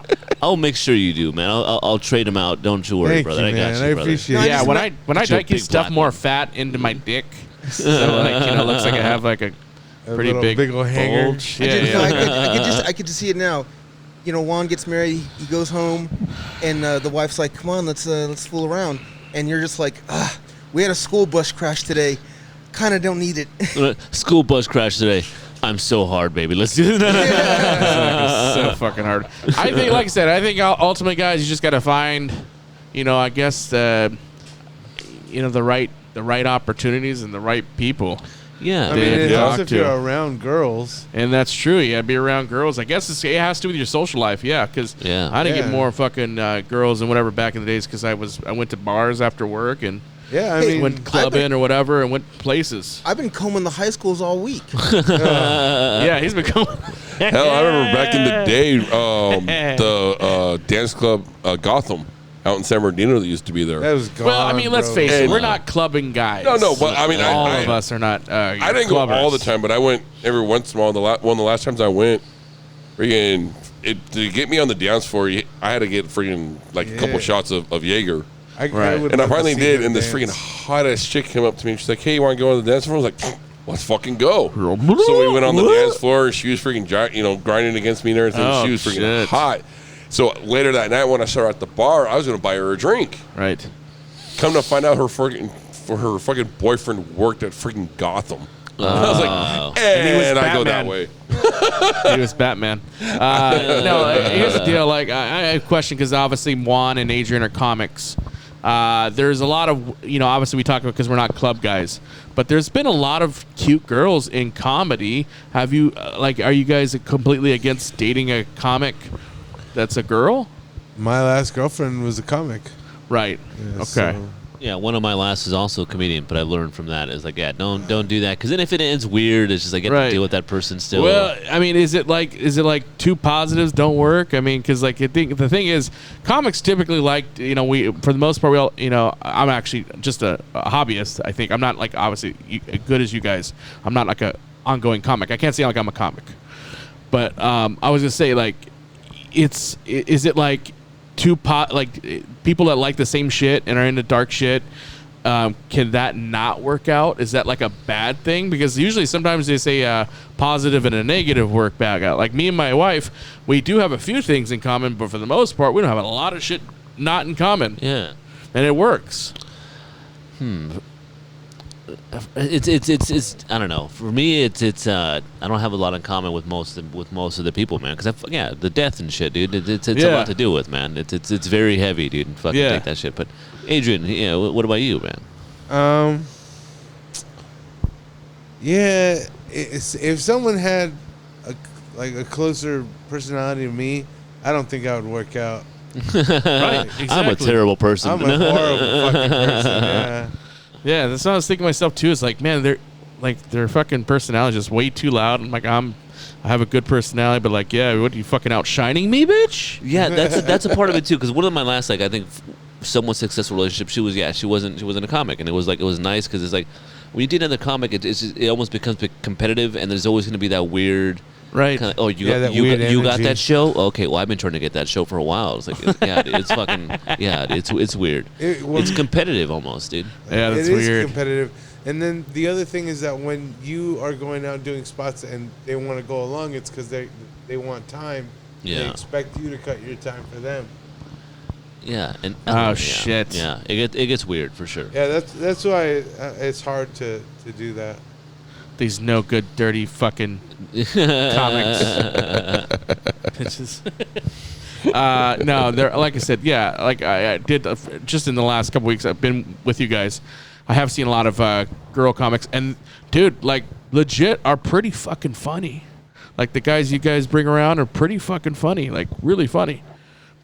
[SPEAKER 5] I'll make sure you do, man. I'll trade them out. Don't you worry,
[SPEAKER 6] Thank
[SPEAKER 5] brother.
[SPEAKER 6] you,
[SPEAKER 5] I got
[SPEAKER 6] man.
[SPEAKER 5] you,
[SPEAKER 6] I
[SPEAKER 5] brother.
[SPEAKER 6] appreciate it.
[SPEAKER 3] Yeah, when I
[SPEAKER 5] Get
[SPEAKER 3] die,
[SPEAKER 5] you a
[SPEAKER 3] can
[SPEAKER 5] big
[SPEAKER 3] stuff
[SPEAKER 5] black
[SPEAKER 3] more
[SPEAKER 5] one.
[SPEAKER 3] fat into my dick. So looks like I have like a pretty
[SPEAKER 6] little
[SPEAKER 3] big
[SPEAKER 6] old hanger.
[SPEAKER 3] bulge.
[SPEAKER 8] I could just see it now. You know, Juan gets married. He goes home, and the wife's like, "Come on, let's fool around." And you're just like, "We had a school bus crash today. Kind of don't need it."
[SPEAKER 5] School bus crash today. I'm so hard, baby. Let's do that.
[SPEAKER 3] It's so fucking hard. I think, like I said, ultimately, guys, you just got to find, I guess, the right opportunities and the right people.
[SPEAKER 5] Yeah.
[SPEAKER 6] I mean, it
[SPEAKER 3] to
[SPEAKER 6] helps
[SPEAKER 3] talk
[SPEAKER 6] if you're
[SPEAKER 3] to.
[SPEAKER 6] around girls.
[SPEAKER 3] And that's true. You got to be around girls. I guess it has to do with your social life. Yeah, because
[SPEAKER 5] Yeah.
[SPEAKER 3] I didn't
[SPEAKER 6] Yeah.
[SPEAKER 3] get more fucking girls and whatever back in the days because I went to bars after work and
[SPEAKER 6] Yeah, I
[SPEAKER 8] Hey,
[SPEAKER 6] mean,
[SPEAKER 3] went clubbing or whatever and went places.
[SPEAKER 8] I've been combing the high schools all week.
[SPEAKER 3] Yeah, he's been going.
[SPEAKER 4] Hell, I remember back in the day, the dance club Gotham out in San Bernardino that used to be there.
[SPEAKER 6] that was gone.
[SPEAKER 3] Well, I mean, let's
[SPEAKER 6] bro.
[SPEAKER 3] face it,
[SPEAKER 4] And-
[SPEAKER 3] we're not clubbing guys.
[SPEAKER 4] No, but I mean,
[SPEAKER 3] all
[SPEAKER 4] I
[SPEAKER 3] of us are not.
[SPEAKER 4] I didn't go all the time, but I went every once in a while. One of the last times I went, freaking, to get me on the dance floor, I had to get freaking like a couple shots of Jaeger.
[SPEAKER 3] Right.
[SPEAKER 6] would
[SPEAKER 4] And I
[SPEAKER 6] love to
[SPEAKER 4] finally
[SPEAKER 6] see
[SPEAKER 4] did,
[SPEAKER 6] him
[SPEAKER 4] and this
[SPEAKER 6] dance.
[SPEAKER 4] freaking hot ass chick came up to me. And she's like, "Hey, you want to go on the dance floor?" I was like, "Let's fucking go." So we went on the dance floor, and she was freaking, grinding against me and everything.
[SPEAKER 3] Oh,
[SPEAKER 4] She was freaking
[SPEAKER 3] shit.
[SPEAKER 4] hot. So later that night, when I saw her at the bar, I was going to buy her a drink.
[SPEAKER 3] Right.
[SPEAKER 4] Come to find out, her fucking boyfriend worked at freaking Gotham. I was like,
[SPEAKER 3] And he was
[SPEAKER 4] and I go that
[SPEAKER 3] Batman.
[SPEAKER 4] way.
[SPEAKER 3] He was Batman. No, here's the deal. Like, I have a question because obviously Juan and Adrian are comics. There's a lot of, obviously we talk about because we're not club guys, but there's been a lot of cute girls in comedy. Have you, are you guys completely against dating a comic that's a girl?
[SPEAKER 6] My last girlfriend was a comic.
[SPEAKER 3] Right.
[SPEAKER 6] Yeah,
[SPEAKER 3] Okay.
[SPEAKER 6] so-
[SPEAKER 5] Yeah, one of my last is also a comedian, but I learned from that is like, yeah, don't do that because then if it ends weird, it's just like you have
[SPEAKER 3] Right.
[SPEAKER 5] to deal with that person still.
[SPEAKER 3] Well, I mean, is it like two positives don't work? I mean, because like the thing is, comics typically we for the most part we all I'm actually just a hobbyist. I think I'm not like obviously good as you guys. I'm not like a ongoing comic. I can't say like I'm a comic, but I was gonna say like, is it like people that like the same shit and are into dark shit, can that not work out? Is that like a bad thing? Because usually sometimes they say positive and a negative work back out. Like me and my wife, we do have a few things in common, but for the most part, we don't have a lot of shit not in common.
[SPEAKER 5] yeah.
[SPEAKER 3] And it works.
[SPEAKER 5] It's I don't know. For me, it's I don't have a lot in common with most of the people, man. Because the death and shit, dude. It's a
[SPEAKER 3] Yeah.
[SPEAKER 5] lot to deal with, man. It's very heavy, dude. Fucking
[SPEAKER 3] Yeah.
[SPEAKER 5] take that shit. But Adrian, what about you, man?
[SPEAKER 6] Yeah, if someone had a closer personality to me, I don't think I would work out.
[SPEAKER 3] Right.
[SPEAKER 5] I'm a terrible person.
[SPEAKER 6] I'm a horrible fucking person. Yeah.
[SPEAKER 3] Yeah, that's what I was thinking myself too. It's like, man, their fucking personality is just way too loud. I'm like, I have a good personality, but like, yeah, what are you fucking outshining me, bitch?
[SPEAKER 5] Yeah, that's a part of it too. Because one of my last, I think, somewhat successful relationship, she wasn't a comic, and it was nice because it's like when you date another comic, it almost becomes competitive, and there's always going to be that weird.
[SPEAKER 3] Right.
[SPEAKER 5] Kinda, oh, you
[SPEAKER 6] that
[SPEAKER 5] got
[SPEAKER 6] weird
[SPEAKER 5] that show? Okay, well, I've been trying to get that show for a while. It's like, it's fucking, it's weird. It's competitive almost, dude.
[SPEAKER 3] Yeah, that's
[SPEAKER 6] it is
[SPEAKER 3] weird.
[SPEAKER 6] competitive. And then the other thing is that when you are going out doing spots and they want to go along, it's because they want time. They
[SPEAKER 5] Yeah.
[SPEAKER 6] expect you to cut your time for them.
[SPEAKER 5] Yeah, and
[SPEAKER 3] shit.
[SPEAKER 5] Yeah, it gets weird for sure.
[SPEAKER 6] Yeah, that's why it's hard to do that.
[SPEAKER 3] These no good, dirty fucking comics. Bitches. No, they're like I said, yeah. Like I did just in the last couple weeks. I've been with you guys. I have seen a lot of girl comics, and dude, like legit, are pretty fucking funny. Like the guys you guys bring around are pretty fucking funny, like really funny.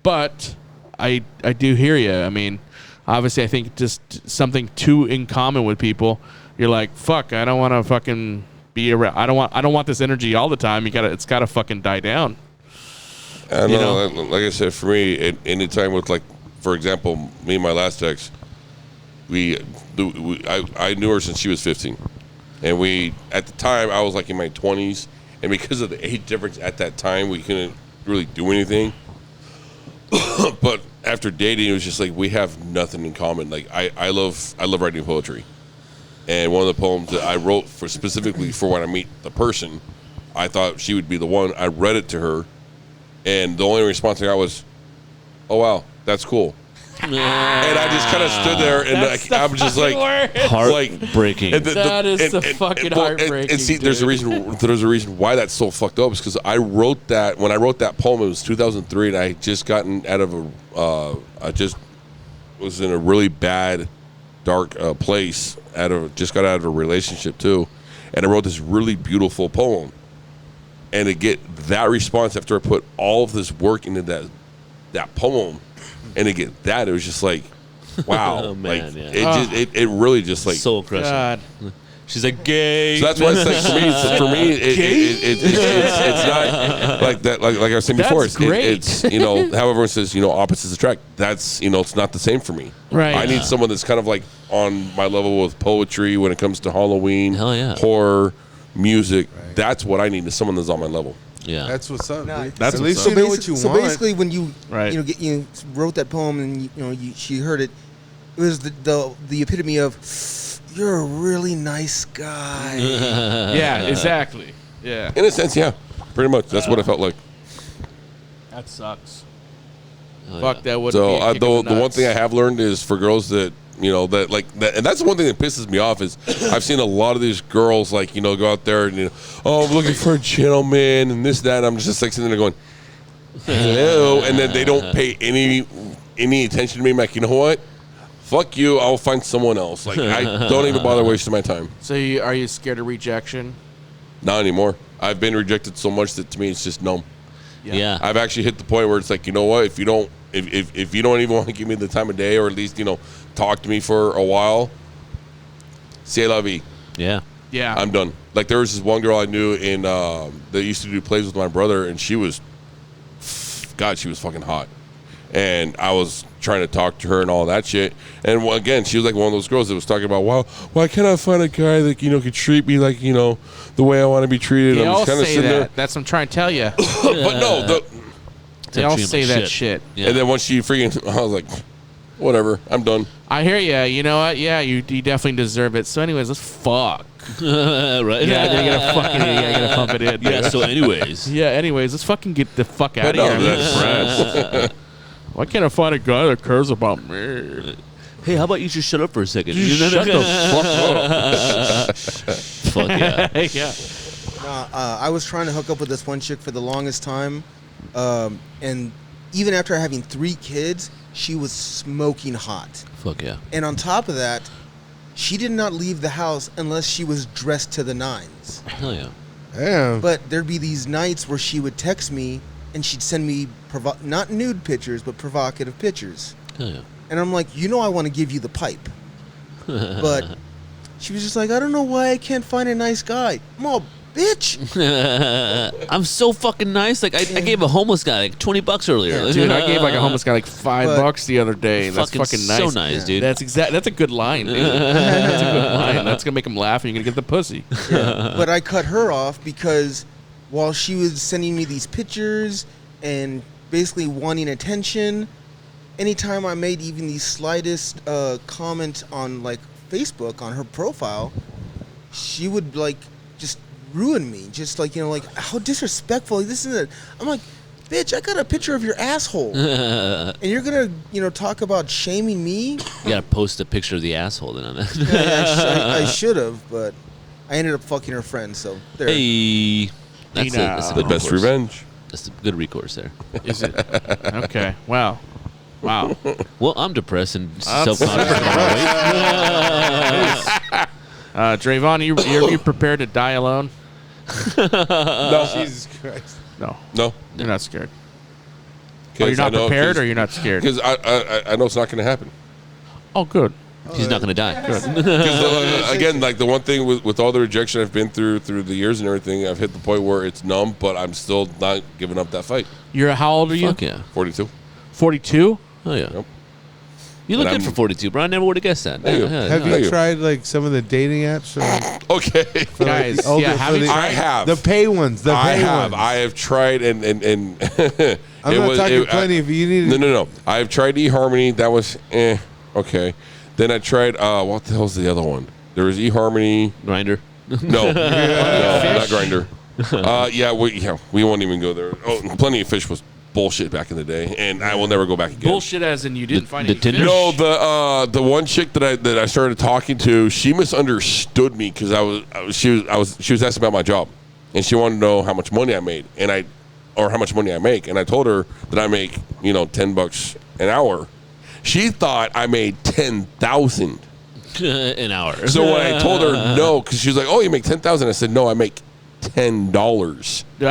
[SPEAKER 3] But I do hear you. I mean, obviously, I think just something too in common with people. You're like, fuck, I don't want to fucking be around. I don't want this energy all the time. It's gotta fucking die down.
[SPEAKER 4] I know, like I said, for me, any time with like, for example, me and my last ex, I knew her since she was 15, and at the time I was like in my 20s, and because of the age difference at that time, we couldn't really do anything. But after dating, it was just like we have nothing in common. Like I love writing poetry. And one of the poems that I wrote specifically for when I meet the person, I thought she would be the one. I read it to her, and the only response I got was, "Oh wow, that's cool." And I just kind of stood there, and I'm just like,
[SPEAKER 5] heartbreaking.
[SPEAKER 3] That is fucking heartbreaking.
[SPEAKER 4] And see, there's a reason why that's so fucked up. Is because I wrote that when I wrote that poem. It was 2003, and I just gotten out of I just was in a really bad, dark place. Just got out of a relationship too, and I wrote this really beautiful poem. And to get that response after I put all of this work into that poem, and to get that, it was just like, wow.
[SPEAKER 5] Oh, man,
[SPEAKER 4] like
[SPEAKER 5] yeah.
[SPEAKER 4] it really just like
[SPEAKER 5] Soul crushing.
[SPEAKER 3] God.
[SPEAKER 5] She's like gay.
[SPEAKER 4] So that's why it's like for me, it's not like that. Like I was saying before,
[SPEAKER 3] That's great.
[SPEAKER 4] it's how everyone says opposites attract. That's it's not the same for me.
[SPEAKER 3] Right.
[SPEAKER 4] I need someone that's kind of like on my level with poetry when it comes to Halloween,
[SPEAKER 5] Hell yeah.
[SPEAKER 4] horror, music. Right. That's what I need is someone that's on my level.
[SPEAKER 5] Yeah,
[SPEAKER 6] That's what's up.
[SPEAKER 8] Nah,
[SPEAKER 6] dude.
[SPEAKER 3] that's
[SPEAKER 6] At
[SPEAKER 3] what's
[SPEAKER 6] least
[SPEAKER 3] up.
[SPEAKER 6] you know what you
[SPEAKER 8] so
[SPEAKER 6] want.
[SPEAKER 8] basically, when you
[SPEAKER 3] Right.
[SPEAKER 8] you wrote that poem and she heard it, it was the epitome of you're a really nice guy.
[SPEAKER 3] Yeah, exactly. Yeah.
[SPEAKER 4] In a sense, yeah, pretty much. That's what it felt like.
[SPEAKER 3] That sucks.
[SPEAKER 5] Oh,
[SPEAKER 3] Fuck,
[SPEAKER 5] yeah.
[SPEAKER 3] that would
[SPEAKER 4] So
[SPEAKER 3] be a kick
[SPEAKER 4] the
[SPEAKER 3] in the
[SPEAKER 4] one
[SPEAKER 3] nuts.
[SPEAKER 4] thing I have learned is for girls that that like that, and that's the one thing that pisses me off is I've seen a lot of these girls like go out there and I'm looking for a gentleman and this that. And I'm just like sitting there going, hello, and then they don't pay any attention to me. I'm like, you know what? Fuck you. I'll find someone else. Like I don't even bother wasting my time.
[SPEAKER 3] So are you scared of rejection?
[SPEAKER 4] Not anymore. I've been rejected so much that to me it's just no.
[SPEAKER 5] Yeah.
[SPEAKER 4] I've actually hit the point where it's like, you know what? If you don't even want to give me the time of day or at least talk to me for a while, c'est la vie.
[SPEAKER 5] Yeah.
[SPEAKER 3] Yeah.
[SPEAKER 4] I'm done. Like there was this one girl I knew in that used to do plays with my brother, and she was fucking hot. And I was trying to talk to her and all that shit. And again, she was like one of those girls that was talking about, wow, why can't I find a guy that could treat me like the way I want to be treated?
[SPEAKER 3] They
[SPEAKER 4] I'm
[SPEAKER 3] all
[SPEAKER 4] just kind of
[SPEAKER 3] say
[SPEAKER 4] sitting
[SPEAKER 3] that.
[SPEAKER 4] there.
[SPEAKER 3] That's what I'm trying to tell you.
[SPEAKER 4] But no,
[SPEAKER 3] They all
[SPEAKER 5] treat 'em
[SPEAKER 3] say
[SPEAKER 5] like
[SPEAKER 3] that shit.
[SPEAKER 5] Yeah.
[SPEAKER 4] and then once she freaking, I was like, whatever, I'm done.
[SPEAKER 3] I hear you. You know what? Yeah, you definitely deserve it. So, anyways, let's fuck.
[SPEAKER 5] Right.
[SPEAKER 3] Yeah, you're gonna pump it in.
[SPEAKER 5] Yeah. So, anyways.
[SPEAKER 3] Yeah. Anyways, let's fucking get the fuck out
[SPEAKER 4] But
[SPEAKER 3] of
[SPEAKER 4] no,
[SPEAKER 3] here. I'm
[SPEAKER 4] that's
[SPEAKER 3] impressed. Why can't I find a guy that cares about me?
[SPEAKER 5] Hey, how about you just shut up for a second?
[SPEAKER 3] Shut the fuck up.
[SPEAKER 5] Fuck yeah.
[SPEAKER 3] Yeah.
[SPEAKER 8] I was trying to hook up with this one chick for the longest time, and even after having 3 kids, she was smoking hot.
[SPEAKER 5] Fuck yeah.
[SPEAKER 8] And on top of that, she did not leave the house unless she was dressed to the nines.
[SPEAKER 5] Hell yeah.
[SPEAKER 6] Damn.
[SPEAKER 8] But there'd be these nights where she would text me and she'd send me not nude pictures, but provocative pictures.
[SPEAKER 5] Hell yeah.
[SPEAKER 8] And I'm like, I want to give you the pipe. But she was just like, I don't know why I can't find a nice guy. I'm all, bitch.
[SPEAKER 5] I'm so fucking nice. Like I gave a homeless guy like $20 earlier.
[SPEAKER 3] Dude, I gave like a homeless guy like $5 the other day. That's
[SPEAKER 5] Fucking
[SPEAKER 3] fucking nice.
[SPEAKER 5] so nice, dude.
[SPEAKER 3] That's a good line, dude. That's a good line. That's gonna make him laugh, and you're gonna get the pussy.
[SPEAKER 8] But I cut her off because while she was sending me these pictures and basically wanting attention, anytime I made even the slightest comment on like Facebook on her profile, she would like just ruin me. Just like like how disrespectful this is. I'm like, bitch, I got a picture of your asshole, and you're gonna talk about shaming me.
[SPEAKER 5] You gotta post a picture of the asshole then on that.
[SPEAKER 8] Yeah, I should have, but I ended up fucking her friend. So there.
[SPEAKER 5] Hey. That's a
[SPEAKER 4] The
[SPEAKER 5] good
[SPEAKER 4] best
[SPEAKER 5] recourse.
[SPEAKER 4] revenge.
[SPEAKER 5] That's a good recourse there.
[SPEAKER 3] Is it? Okay. Wow.
[SPEAKER 5] Well, I'm depressed and self-conscious about my weight.
[SPEAKER 3] Drayvon, are you prepared to die alone?
[SPEAKER 4] No,
[SPEAKER 6] Jesus Christ.
[SPEAKER 3] No.
[SPEAKER 4] no.
[SPEAKER 3] You're not scared.
[SPEAKER 4] Okay,
[SPEAKER 3] Are you not prepared, or you're not scared?
[SPEAKER 4] Because I know it's not going to happen.
[SPEAKER 3] Oh, good.
[SPEAKER 5] He's not gonna die.
[SPEAKER 4] Because again, like the one thing with all the rejection I've been through the years and everything, I've hit the point where it's numb, but I'm still not giving up that fight.
[SPEAKER 3] How old are you?
[SPEAKER 5] Fuck yeah.
[SPEAKER 4] 42.
[SPEAKER 3] 42.
[SPEAKER 5] Oh yeah.
[SPEAKER 4] Yep.
[SPEAKER 5] You look
[SPEAKER 4] And
[SPEAKER 5] good
[SPEAKER 4] I'm-
[SPEAKER 5] for 42, bro. I never would have guessed that.
[SPEAKER 4] Thank you.
[SPEAKER 6] Have
[SPEAKER 4] Thank
[SPEAKER 6] you
[SPEAKER 4] you.
[SPEAKER 6] tried like some of the dating apps?
[SPEAKER 4] Okay.
[SPEAKER 6] For,
[SPEAKER 3] Guys,
[SPEAKER 6] the older-
[SPEAKER 3] yeah, have
[SPEAKER 6] for
[SPEAKER 3] you
[SPEAKER 6] the-
[SPEAKER 4] I have.
[SPEAKER 6] the pay ones. The
[SPEAKER 4] I
[SPEAKER 6] pay
[SPEAKER 4] have.
[SPEAKER 6] ones.
[SPEAKER 4] I have tried and
[SPEAKER 6] I'm not talking plenty. If you need
[SPEAKER 4] No. I have tried eHarmony. That was okay. Then I tried what the hell's the other one? There was eHarmony.
[SPEAKER 5] Grinder.
[SPEAKER 4] No, no, not Grinder. We won't even go there. Oh, Plenty of Fish was bullshit back in the day, and I will never go back again.
[SPEAKER 3] Bullshit, as in you didn't find
[SPEAKER 5] the
[SPEAKER 3] any
[SPEAKER 5] Tinder?
[SPEAKER 3] fish?
[SPEAKER 4] No, the one chick that I started talking to, she misunderstood me because she was asking about my job, and she wanted to know how much money I made, or how much money I make, and I told her that I make $10 an hour. She thought I made 10,000
[SPEAKER 5] an hour.
[SPEAKER 4] So when I told her no, because she was like, "Oh, you make 10,000," I said, "No, I make $10."
[SPEAKER 3] Dude,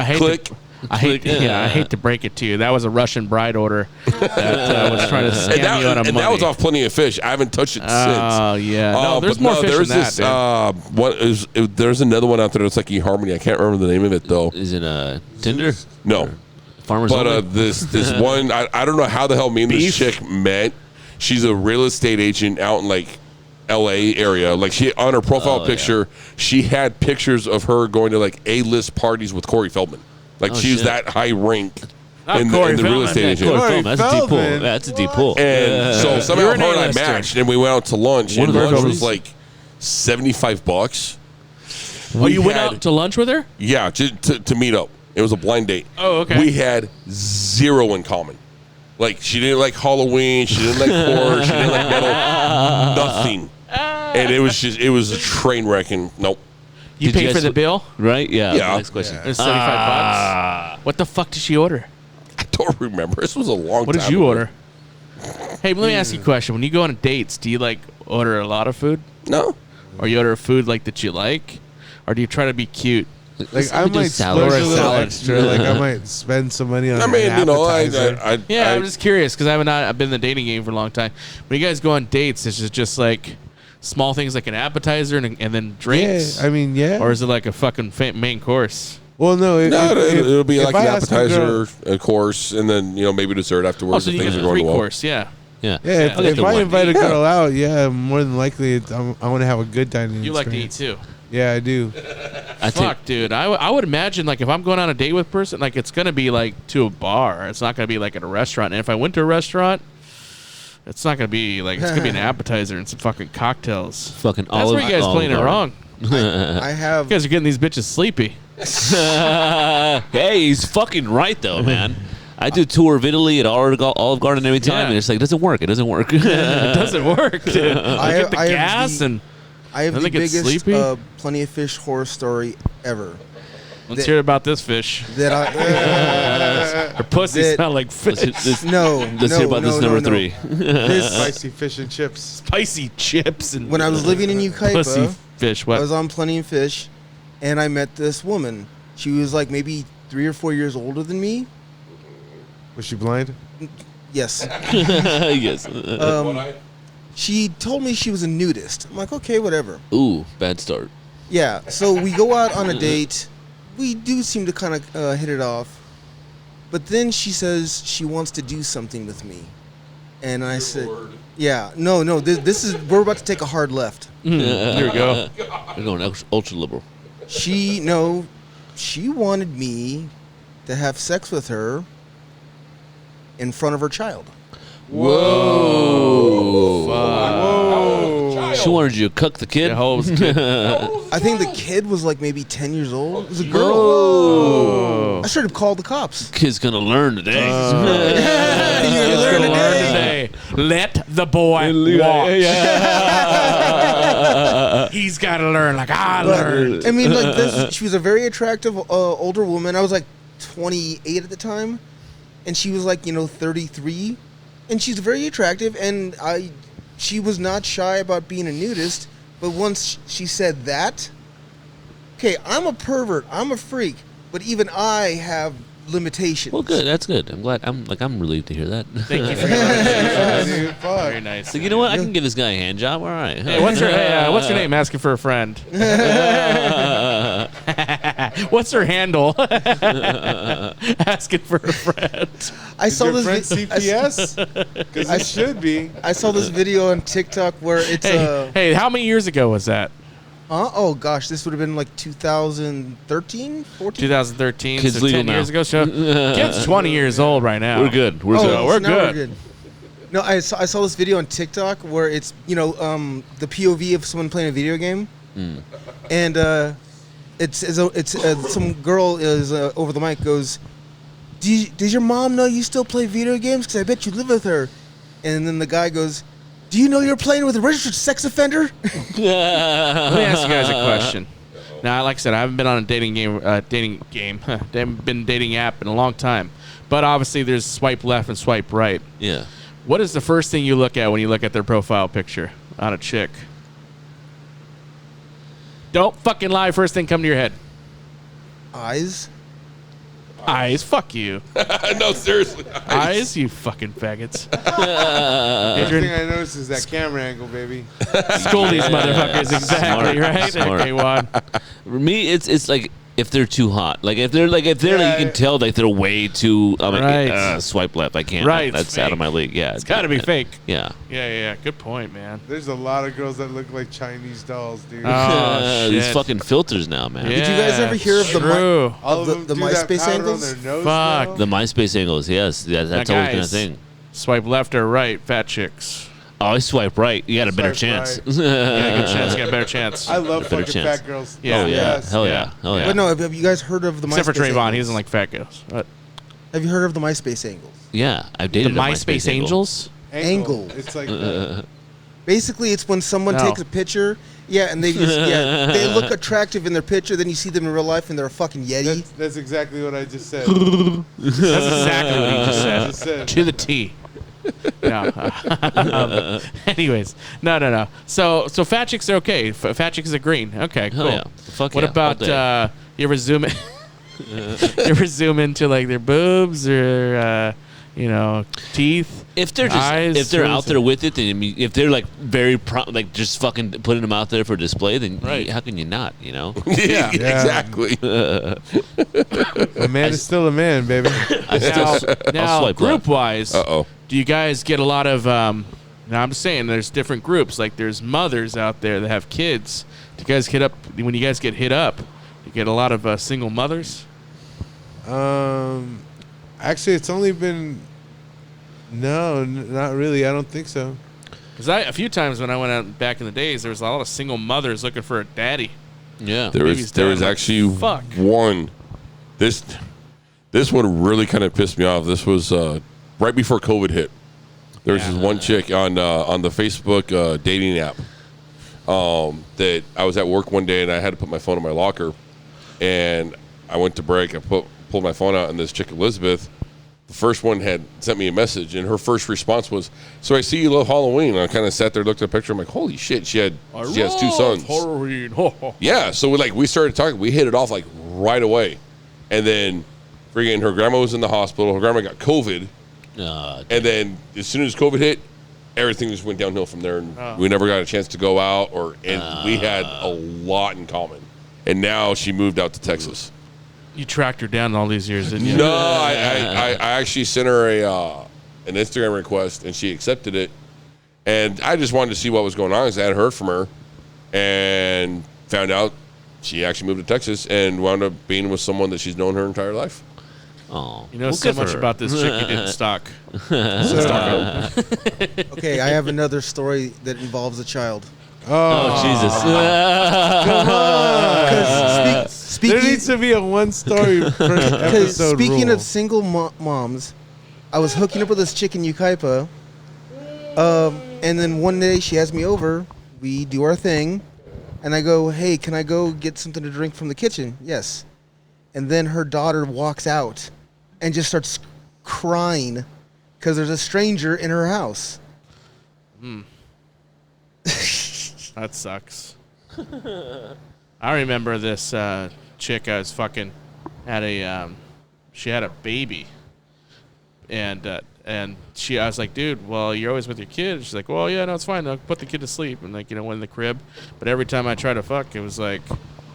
[SPEAKER 3] I hate to break it to you. That was a Russian bride order that was trying to scam you out of money.
[SPEAKER 4] And that was off Plenty of Fish. I haven't touched it since.
[SPEAKER 3] Oh, yeah. No, there's more fish than that,
[SPEAKER 4] there's another one out there that's like eHarmony. I can't remember the name of it, though.
[SPEAKER 5] Is it Tinder?
[SPEAKER 4] No.
[SPEAKER 5] Farmers
[SPEAKER 4] But this one, I don't know how the hell me and this chick met. She's a real estate agent out in, like, L.A. area. Like, she on her profile picture, she had pictures of her going to, like, A-list parties with Corey Feldman. Like, she's that high rank in the real estate agent.
[SPEAKER 5] That's a deep pull. That's a deep pull.
[SPEAKER 4] And so somehow her and I matched, and we went out to lunch. And lunch was like $75.
[SPEAKER 3] Oh, you went out to lunch with her?
[SPEAKER 4] Yeah, to meet up. It was a blind date.
[SPEAKER 3] Oh, okay.
[SPEAKER 4] We had zero in common. Like, she didn't like Halloween. She didn't like horror. She didn't like metal. Nothing. And it was a train wreck. And nope.
[SPEAKER 3] You paid for the bill?
[SPEAKER 5] Right? Yeah.
[SPEAKER 4] Yeah.
[SPEAKER 5] Next question.
[SPEAKER 3] It was $75. What the fuck did she order?
[SPEAKER 4] I don't remember. This was a long time ago.
[SPEAKER 3] What did you order? Hey, let me ask you a question. When you go on dates, do you like order a lot of food?
[SPEAKER 4] No.
[SPEAKER 3] Or you order food like that you like? Or do you try to be cute?
[SPEAKER 6] Like, I might splurge a little extra. Like, I might spend some money on an appetizer.
[SPEAKER 3] I'm just curious because I've been in the dating game for a long time. When you guys go on dates, is it just like small things like an appetizer and then drinks?
[SPEAKER 6] Yeah, I mean, yeah.
[SPEAKER 3] Or is it like a fucking main course?
[SPEAKER 6] Well, no.
[SPEAKER 4] It'll be like an appetizer, a course, and then maybe dessert afterwards.
[SPEAKER 3] So you get a three-course, yeah.
[SPEAKER 6] Yeah, if I invite a girl out, more than likely I want to have a good dining experience.
[SPEAKER 3] You like to eat too.
[SPEAKER 6] Yeah, I do.
[SPEAKER 3] Fuck, dude. I would imagine, like, if I'm going on a date with a person, like, it's going to be, like, to a bar. It's not going to be, like, at a restaurant. And if I went to a restaurant, it's not going to be, like, it's going to be an appetizer and some fucking cocktails.
[SPEAKER 5] Fucking
[SPEAKER 3] That's where you guys playing it wrong.
[SPEAKER 8] I have.
[SPEAKER 3] You guys are getting these bitches sleepy.
[SPEAKER 5] Hey, he's fucking right, though, man. I do tour of Italy at Olive Garden every time, and it's like, it doesn't work. It doesn't work.
[SPEAKER 3] It doesn't work, dude. I get the gas and...
[SPEAKER 8] I have the biggest Plenty of Fish horror story ever.
[SPEAKER 3] Let's hear about this fish. Her pussy smell like fish.
[SPEAKER 5] Let's hear about this number 3.
[SPEAKER 6] This spicy fish and chips.
[SPEAKER 3] Spicy chips and
[SPEAKER 8] when I was living in Ukaipa,
[SPEAKER 3] pussy fish. What?
[SPEAKER 8] I was on Plenty of Fish, and I met this woman. She was like maybe 3 or 4 years older than me.
[SPEAKER 6] Was she blind?
[SPEAKER 8] Yes.
[SPEAKER 5] Yes.
[SPEAKER 8] She told me she was a nudist. I'm like, okay, whatever.
[SPEAKER 5] Ooh, bad start.
[SPEAKER 8] Yeah, so we go out on a date. We do seem to kind of hit it off. But then she says she wants to do something with me. And I said, yeah, no, this is, we're about to take a hard left.
[SPEAKER 3] Here we go.
[SPEAKER 5] We're going ultra liberal.
[SPEAKER 8] She wanted me to have sex with her in front of her child.
[SPEAKER 5] Whoa. She wanted you to cook the kid?
[SPEAKER 8] I think the kid was like maybe 10 years old. It was a girl.
[SPEAKER 5] Whoa.
[SPEAKER 8] I should have called the cops.
[SPEAKER 5] Kid's going to learn today.
[SPEAKER 8] You're going to learn today.
[SPEAKER 3] Let the boy walk. He's got to learn like I learned.
[SPEAKER 8] I mean, like this, she was a very attractive older woman. I was like 28 at the time. And she was like, 33. And she's very attractive, and she was not shy about being a nudist. But once she said that, okay, I'm a pervert, I'm a freak, but even I have limitations.
[SPEAKER 5] Well, good. That's good. I'm glad. I'm relieved to hear that.
[SPEAKER 3] Thank you for your Very nice.
[SPEAKER 5] So you know what? I can give this guy a hand job. All right.
[SPEAKER 3] Hey, what's your name? Asking for a friend. What's her handle? Asking for a friend.
[SPEAKER 8] I saw this
[SPEAKER 6] CPS because it should be.
[SPEAKER 8] I saw this video on TikTok where it's
[SPEAKER 3] Hey, how many years ago was that?
[SPEAKER 8] Oh gosh, this would have been like 2013, 14.
[SPEAKER 3] 2013.
[SPEAKER 5] Kids
[SPEAKER 3] so
[SPEAKER 5] legal
[SPEAKER 3] 10
[SPEAKER 5] now.
[SPEAKER 3] years ago. So kid's 20 years old right now.
[SPEAKER 5] We're good. We're
[SPEAKER 3] good.
[SPEAKER 8] No, I saw this video on TikTok where it's the POV of someone playing a video game, and it's some girl is over the mic goes, does your mom know you still play video games? Because I bet you live with her. And then the guy goes, do you know you're playing with a registered sex offender?
[SPEAKER 3] Let me ask you guys a question. Now, like I said, I haven't been on a dating game. Haven't been dating app in a long time. But obviously, there's swipe left and swipe right.
[SPEAKER 5] Yeah.
[SPEAKER 3] What is the first thing you look at when you look at their profile picture on a chick? Don't fucking lie. First thing come to your head.
[SPEAKER 8] Eyes.
[SPEAKER 3] Eyes, fuck you.
[SPEAKER 4] No, seriously.
[SPEAKER 3] Eyes, you fucking faggots.
[SPEAKER 6] First thing I noticed is that camera angle, baby.
[SPEAKER 3] School these motherfuckers, exactly, right?
[SPEAKER 5] Smart.
[SPEAKER 3] Okay, Juan.
[SPEAKER 5] For me, it's like if they're too hot. Like if they're like you can tell like they're way too. I'm like,
[SPEAKER 3] Right.
[SPEAKER 5] swipe left. I can't.
[SPEAKER 3] Right,
[SPEAKER 5] That's
[SPEAKER 3] fake.
[SPEAKER 5] out of my league. Yeah,
[SPEAKER 3] It's got to be fake.
[SPEAKER 5] Yeah.
[SPEAKER 3] Yeah. Good point, man.
[SPEAKER 6] There's a lot of girls that look like Chinese dolls, dude.
[SPEAKER 3] Oh,
[SPEAKER 5] These
[SPEAKER 3] shit.
[SPEAKER 5] fucking filters now, man.
[SPEAKER 3] Yeah,
[SPEAKER 8] Did you guys ever hear of the
[SPEAKER 3] true.
[SPEAKER 6] All of
[SPEAKER 8] the-
[SPEAKER 6] them
[SPEAKER 8] the
[SPEAKER 6] do that
[SPEAKER 8] MySpace
[SPEAKER 6] powder
[SPEAKER 8] angles?
[SPEAKER 6] on their nose
[SPEAKER 3] Fuck.
[SPEAKER 6] now.
[SPEAKER 5] The MySpace angles, yes, that's
[SPEAKER 3] Now,
[SPEAKER 5] always been a
[SPEAKER 3] guys,
[SPEAKER 5] thing.
[SPEAKER 3] Swipe left or right, fat chicks.
[SPEAKER 5] Oh, I swipe right. You got a better
[SPEAKER 6] Swipe
[SPEAKER 5] chance.
[SPEAKER 6] right.
[SPEAKER 3] Yeah, good chance. You got a better chance.
[SPEAKER 6] I love
[SPEAKER 5] Better
[SPEAKER 6] fucking
[SPEAKER 5] chance.
[SPEAKER 6] fat girls.
[SPEAKER 3] Yeah.
[SPEAKER 5] Oh yeah,
[SPEAKER 6] Yes.
[SPEAKER 5] hell yeah, hell yeah.
[SPEAKER 8] But no, have you guys heard of the
[SPEAKER 3] Except for
[SPEAKER 8] MySpace
[SPEAKER 3] Drayvon,
[SPEAKER 8] angles?
[SPEAKER 3] he doesn't like fat girls. What?
[SPEAKER 8] Have you heard of the MySpace angles?
[SPEAKER 5] Yeah, I've
[SPEAKER 3] The
[SPEAKER 5] dated a
[SPEAKER 3] MySpace
[SPEAKER 5] angle.
[SPEAKER 3] Angels?
[SPEAKER 8] Angle.
[SPEAKER 6] It's like
[SPEAKER 8] Basically, it's when someone
[SPEAKER 3] No.
[SPEAKER 8] takes a picture, and they just they look attractive in their picture. Then you see them in real life, and they're a fucking yeti.
[SPEAKER 6] that's exactly what I just said.
[SPEAKER 3] That's exactly what he just said.
[SPEAKER 6] Just said.
[SPEAKER 3] To the T. No. Anyways, no. So fat chicks are okay. Fat chicks are green. Okay, cool.
[SPEAKER 5] Hell yeah. Fuck
[SPEAKER 3] What
[SPEAKER 5] yeah, all
[SPEAKER 3] about
[SPEAKER 5] day.
[SPEAKER 3] you ever zoom in? You ever zoom into like their boobs or teeth?
[SPEAKER 5] If they're just
[SPEAKER 3] eyes,
[SPEAKER 5] if they're
[SPEAKER 3] what
[SPEAKER 5] out
[SPEAKER 3] is
[SPEAKER 5] there
[SPEAKER 3] it?
[SPEAKER 5] with it, then I mean, if they're like very like just fucking putting them out there for display, then
[SPEAKER 3] Right.
[SPEAKER 5] how can you not? You know.
[SPEAKER 4] Yeah, exactly.
[SPEAKER 6] A man is still a man, baby.
[SPEAKER 3] Now
[SPEAKER 5] swipe
[SPEAKER 3] group
[SPEAKER 5] left.
[SPEAKER 3] wise,
[SPEAKER 4] Uh-oh.
[SPEAKER 3] do you guys get a lot of? Now I'm just saying, there's different groups. Like there's mothers out there that have kids. Do you guys hit up when you guys get hit up? You get a lot of single mothers.
[SPEAKER 6] Actually, it's only been. No, not really. I don't think so.
[SPEAKER 3] Because a few times when I went out back in the days, there was a lot of single mothers looking for a daddy.
[SPEAKER 5] Yeah.
[SPEAKER 4] There
[SPEAKER 3] Baby's
[SPEAKER 4] was
[SPEAKER 3] done.
[SPEAKER 4] actually
[SPEAKER 3] Fuck.
[SPEAKER 4] one. This one really kind of pissed me off. This was right before COVID hit. There was this one chick on the Facebook dating app that I was at work one day and I had to put my phone in my locker, and I went to break. I pulled my phone out, and this chick Elizabeth, the first one, had sent me a message, and her first response was, "So I see you love Halloween." And I kind of sat there, looked at the picture. I'm like, "Holy shit!" She has two sons.
[SPEAKER 3] Halloween.
[SPEAKER 4] Yeah, so we started talking. We hit it off like right away, and then freaking her grandma was in the hospital. Her grandma got COVID, and then as soon as COVID hit, everything just went downhill from there. And we never got a chance to go out, and we had a lot in common. And now she moved out to Texas.
[SPEAKER 3] You tracked her down all these years, didn't you?
[SPEAKER 4] No, I actually sent her an Instagram request, and she accepted it. And I just wanted to see what was going on because I hadn't heard from her, and found out she actually moved to Texas and wound up being with someone that she's known her entire life.
[SPEAKER 5] Oh,
[SPEAKER 3] You know
[SPEAKER 5] well,
[SPEAKER 3] so
[SPEAKER 5] good for
[SPEAKER 3] much
[SPEAKER 5] her.
[SPEAKER 3] about this chick you didn't stalk.
[SPEAKER 8] Okay, I have another story that involves a child.
[SPEAKER 5] Oh Jesus!
[SPEAKER 8] Speaking,
[SPEAKER 6] There needs to be a one story per episode
[SPEAKER 8] speaking
[SPEAKER 6] rule.
[SPEAKER 8] of single moms, I was hooking up with this chick in Yucaipa, and then one day she has me over. We do our thing, and I go, "Hey, can I go get something to drink from the kitchen?" Yes. And then her daughter walks out and just starts crying because there's a stranger in her house.
[SPEAKER 3] That sucks. I remember this chick I was fucking had she had a baby, and I was like, dude, well, you're always with your kid. She's like, well, yeah, no, it's fine. I'll put the kid to sleep, and went in the crib. But every time I tried to fuck, it was like,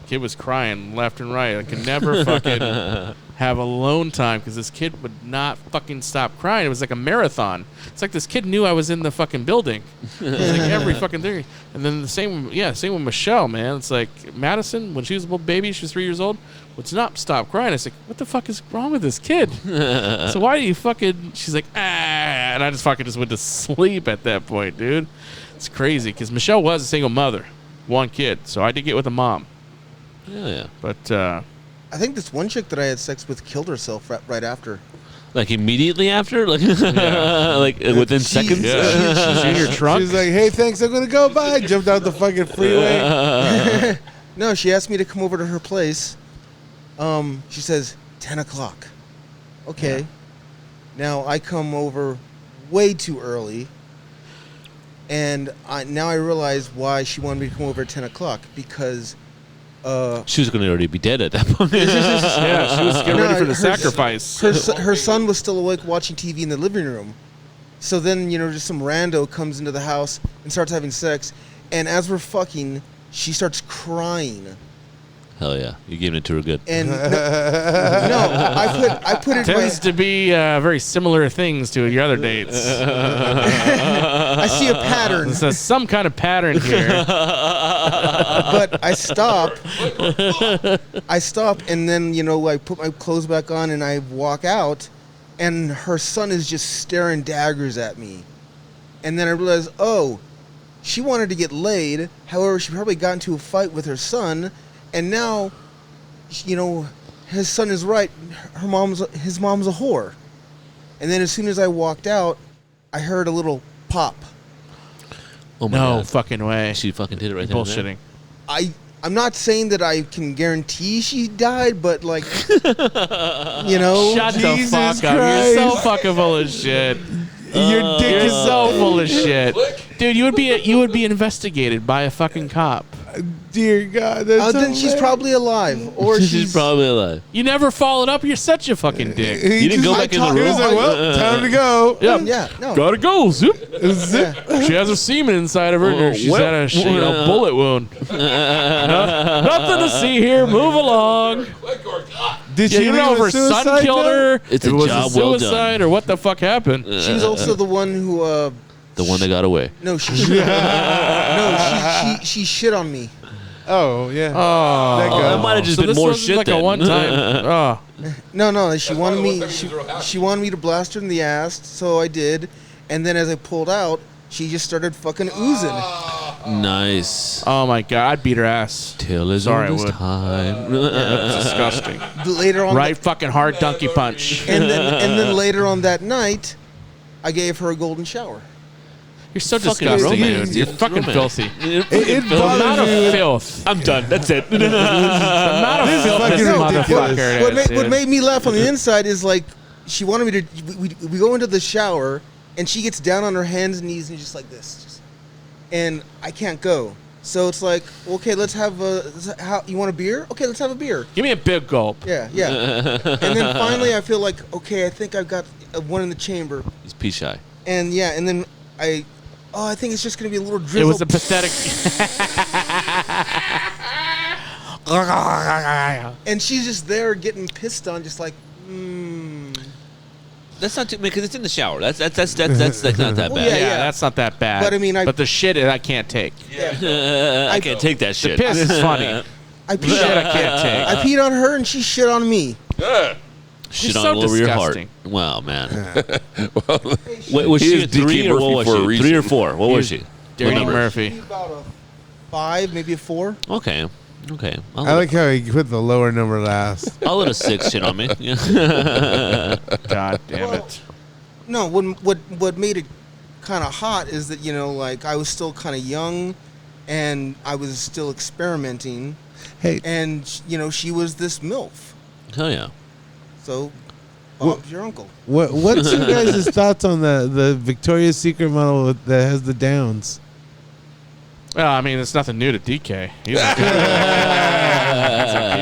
[SPEAKER 3] kid was crying left and right. I could never fucking have alone time because this kid would not fucking stop crying. It was like a marathon. It's like this kid knew I was in the fucking building. It was like every fucking thing. And then the same with Michelle, man. It's like Madison, when she was a little baby, she was 3 years old, would not stop crying. I was like, what the fuck is wrong with this kid? So why do you fucking, she's like, and I just fucking just went to sleep at that point, dude. It's crazy because Michelle was a single mother, one kid. So I did get with a mom.
[SPEAKER 5] Yeah.
[SPEAKER 3] But
[SPEAKER 8] I think this one chick that I had sex with killed herself right after.
[SPEAKER 5] Like immediately after, like like within seconds.
[SPEAKER 3] she's in your trunk.
[SPEAKER 6] She's like, "Hey, thanks, I'm gonna go." Bye. Jumped out the fucking freeway.
[SPEAKER 8] No, she asked me to come over to her place. She says 10 o'clock. Okay. Yeah. Now I come over way too early, and now I realize why she wanted me to come over at 10 o'clock because
[SPEAKER 5] She was going to already be dead at that point.
[SPEAKER 3] Yeah, she was getting ready for the sacrifice.
[SPEAKER 8] Her son was still awake watching TV in the living room. So then, just some rando comes into the house and starts having sex. And as we're fucking, she starts crying.
[SPEAKER 5] Hell yeah. You gave it to her good.
[SPEAKER 8] And I put it
[SPEAKER 3] Tends to be very similar things to your other dates.
[SPEAKER 8] I see a pattern.
[SPEAKER 3] There's some kind of pattern here.
[SPEAKER 8] But I stop, and then, I put my clothes back on and I walk out, and her son is just staring daggers at me. And then I realize, she wanted to get laid. However, she probably got into a fight with her son. And now, his son is right. His mom's a whore. And then as soon as I walked out, I heard a little pop.
[SPEAKER 5] Oh my
[SPEAKER 3] no
[SPEAKER 5] God.
[SPEAKER 3] Fucking way.
[SPEAKER 5] She fucking did it right there.
[SPEAKER 3] Bullshitting.
[SPEAKER 8] I'm not saying that I can guarantee she died, but
[SPEAKER 3] Shut the fuck up. You're so fucking full of shit. Your dick is so full of shit. Dude, you would be investigated by a fucking cop.
[SPEAKER 6] Dear God, that's
[SPEAKER 8] then she's probably alive, or
[SPEAKER 5] She's probably alive.
[SPEAKER 3] You never followed up. You're such a fucking dick.
[SPEAKER 5] You didn't go back in the room?
[SPEAKER 6] He was like, well, time to go.
[SPEAKER 3] Yep.
[SPEAKER 8] Yeah, no.
[SPEAKER 3] Gotta go. Zip.
[SPEAKER 6] Zip.
[SPEAKER 3] She has a semen inside of her. She's had a bullet wound. Nothing to see here. Move along.
[SPEAKER 6] Did she
[SPEAKER 3] know if her son killed her?
[SPEAKER 5] It's
[SPEAKER 3] if
[SPEAKER 5] a
[SPEAKER 3] it was
[SPEAKER 5] job
[SPEAKER 3] a
[SPEAKER 5] well
[SPEAKER 3] suicide
[SPEAKER 5] done.
[SPEAKER 3] or what the fuck happened?
[SPEAKER 8] She's also the one who.
[SPEAKER 5] The one that got away.
[SPEAKER 8] No, she shit on me.
[SPEAKER 6] Oh yeah.
[SPEAKER 3] Oh,
[SPEAKER 5] That might have just been
[SPEAKER 3] this
[SPEAKER 5] more
[SPEAKER 3] wasn't
[SPEAKER 5] shit
[SPEAKER 3] like
[SPEAKER 5] then.
[SPEAKER 3] a one time. Oh.
[SPEAKER 8] No. She wanted me. She wanted me to blast her in the ass, so I did. And then as I pulled out, she just started fucking oozing.
[SPEAKER 5] Nice.
[SPEAKER 3] Oh my God, I'd beat her ass.
[SPEAKER 5] Till is
[SPEAKER 3] Sorry, I
[SPEAKER 5] all this
[SPEAKER 3] would.
[SPEAKER 5] time.
[SPEAKER 3] That's disgusting.
[SPEAKER 8] Later on,
[SPEAKER 3] Right, fucking hard donkey punch.
[SPEAKER 8] and then later on that night, I gave her a golden shower.
[SPEAKER 3] You're so
[SPEAKER 5] Fucking
[SPEAKER 3] disgusting,
[SPEAKER 5] romance.
[SPEAKER 3] dude. You're fucking
[SPEAKER 5] Romance.
[SPEAKER 3] filthy.
[SPEAKER 6] It
[SPEAKER 3] The amount
[SPEAKER 6] bothers
[SPEAKER 3] of
[SPEAKER 6] you.
[SPEAKER 3] filth.
[SPEAKER 5] I'm done. That's it.
[SPEAKER 3] The amount of filth
[SPEAKER 6] fucking
[SPEAKER 3] this
[SPEAKER 6] ridiculous.
[SPEAKER 3] motherfucker
[SPEAKER 8] What,
[SPEAKER 3] is,
[SPEAKER 8] what
[SPEAKER 3] dude.
[SPEAKER 8] made me laugh on the inside is like she wanted me to. We go into the shower and she gets down on her hands and knees and just like this, and I can't go. So it's like, okay, let's have you want a beer? Okay, let's have a beer.
[SPEAKER 3] Give me a big gulp.
[SPEAKER 8] Yeah. And then finally, I feel like, okay, I think I've got one in the chamber.
[SPEAKER 5] He's pee shy.
[SPEAKER 8] And then I think it's just gonna be a little drizzle.
[SPEAKER 3] It was a pathetic.
[SPEAKER 8] And she's just there getting pissed on, just like,
[SPEAKER 5] That's not too because it's in the shower. That's like not that
[SPEAKER 8] Well,
[SPEAKER 5] bad.
[SPEAKER 8] yeah.
[SPEAKER 3] That's not that bad.
[SPEAKER 8] But I mean,
[SPEAKER 3] but the shit I can't take.
[SPEAKER 5] I can't take that shit.
[SPEAKER 3] Piss is funny.
[SPEAKER 8] I
[SPEAKER 3] Shit I can't take.
[SPEAKER 8] I peed on her and she shit on me.
[SPEAKER 5] Shit
[SPEAKER 3] You're
[SPEAKER 5] all
[SPEAKER 3] so
[SPEAKER 5] over your heart.
[SPEAKER 3] disgusting.
[SPEAKER 5] Wow, man. Wait, was
[SPEAKER 4] He
[SPEAKER 5] she
[SPEAKER 4] is
[SPEAKER 5] a
[SPEAKER 4] DK
[SPEAKER 5] 3 or
[SPEAKER 4] Murphy
[SPEAKER 5] what was
[SPEAKER 4] for a
[SPEAKER 5] she?
[SPEAKER 4] reason.
[SPEAKER 5] 3 or 4? What was she?
[SPEAKER 3] Dirty
[SPEAKER 5] What number?
[SPEAKER 3] Murphy.
[SPEAKER 8] About a 5, maybe a 4.
[SPEAKER 5] Okay.
[SPEAKER 6] I like how he put the lower number last.
[SPEAKER 5] I'll let a 6 shit on me.
[SPEAKER 3] God damn it.
[SPEAKER 8] No, what made it kind of hot is that, like I was still kind of young and I was still experimenting.
[SPEAKER 6] Hey,
[SPEAKER 8] And, she was this MILF.
[SPEAKER 5] Hell yeah.
[SPEAKER 8] So, Bob's your uncle.
[SPEAKER 6] what's your guys' thoughts on the Victoria's Secret model that has the downs?
[SPEAKER 3] Well, I mean, it's nothing new to DK. He's okay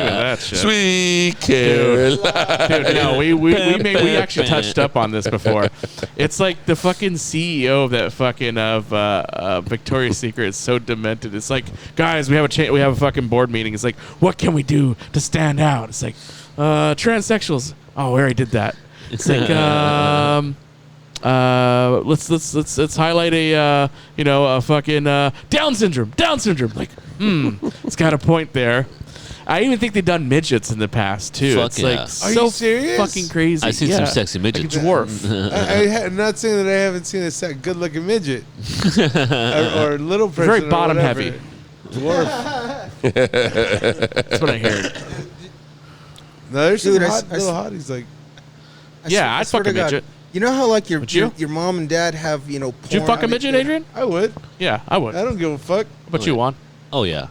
[SPEAKER 3] with that shit.
[SPEAKER 4] Sweet Caroline.
[SPEAKER 3] Dude, no, we actually touched up on this before. It's like the fucking CEO of that fucking Victoria's Secret is so demented. It's like, guys, we have a fucking board meeting. It's like, what can we do to stand out? It's like, transsexuals. Oh, we already did that. It's like, let's highlight a fucking Down syndrome. Like, it's got a point there. I even think they've done midgets in the past too.
[SPEAKER 5] Fuck
[SPEAKER 3] it's
[SPEAKER 5] yeah.
[SPEAKER 3] like
[SPEAKER 6] Are
[SPEAKER 3] so
[SPEAKER 6] you serious?
[SPEAKER 3] fucking crazy.
[SPEAKER 5] I've seen some sexy midgets.
[SPEAKER 3] Like a dwarf.
[SPEAKER 6] I'm not saying that I haven't seen a good-looking midget or little person.
[SPEAKER 3] Very
[SPEAKER 6] or
[SPEAKER 3] bottom
[SPEAKER 6] whatever.
[SPEAKER 3] heavy.
[SPEAKER 6] Dwarf.
[SPEAKER 3] That's what I heard.
[SPEAKER 6] No, there's some
[SPEAKER 8] Dude,
[SPEAKER 6] little hotties like.
[SPEAKER 3] Yeah, I'd
[SPEAKER 8] swear
[SPEAKER 3] fuck a
[SPEAKER 8] to God.
[SPEAKER 3] midget.
[SPEAKER 8] You know how like your
[SPEAKER 3] Would you?
[SPEAKER 8] mom and dad have, porn?
[SPEAKER 3] Would you fuck a midget, Adrian?
[SPEAKER 6] I would.
[SPEAKER 3] Yeah, I would.
[SPEAKER 6] I don't give a fuck.
[SPEAKER 3] But you want?
[SPEAKER 5] Oh yeah.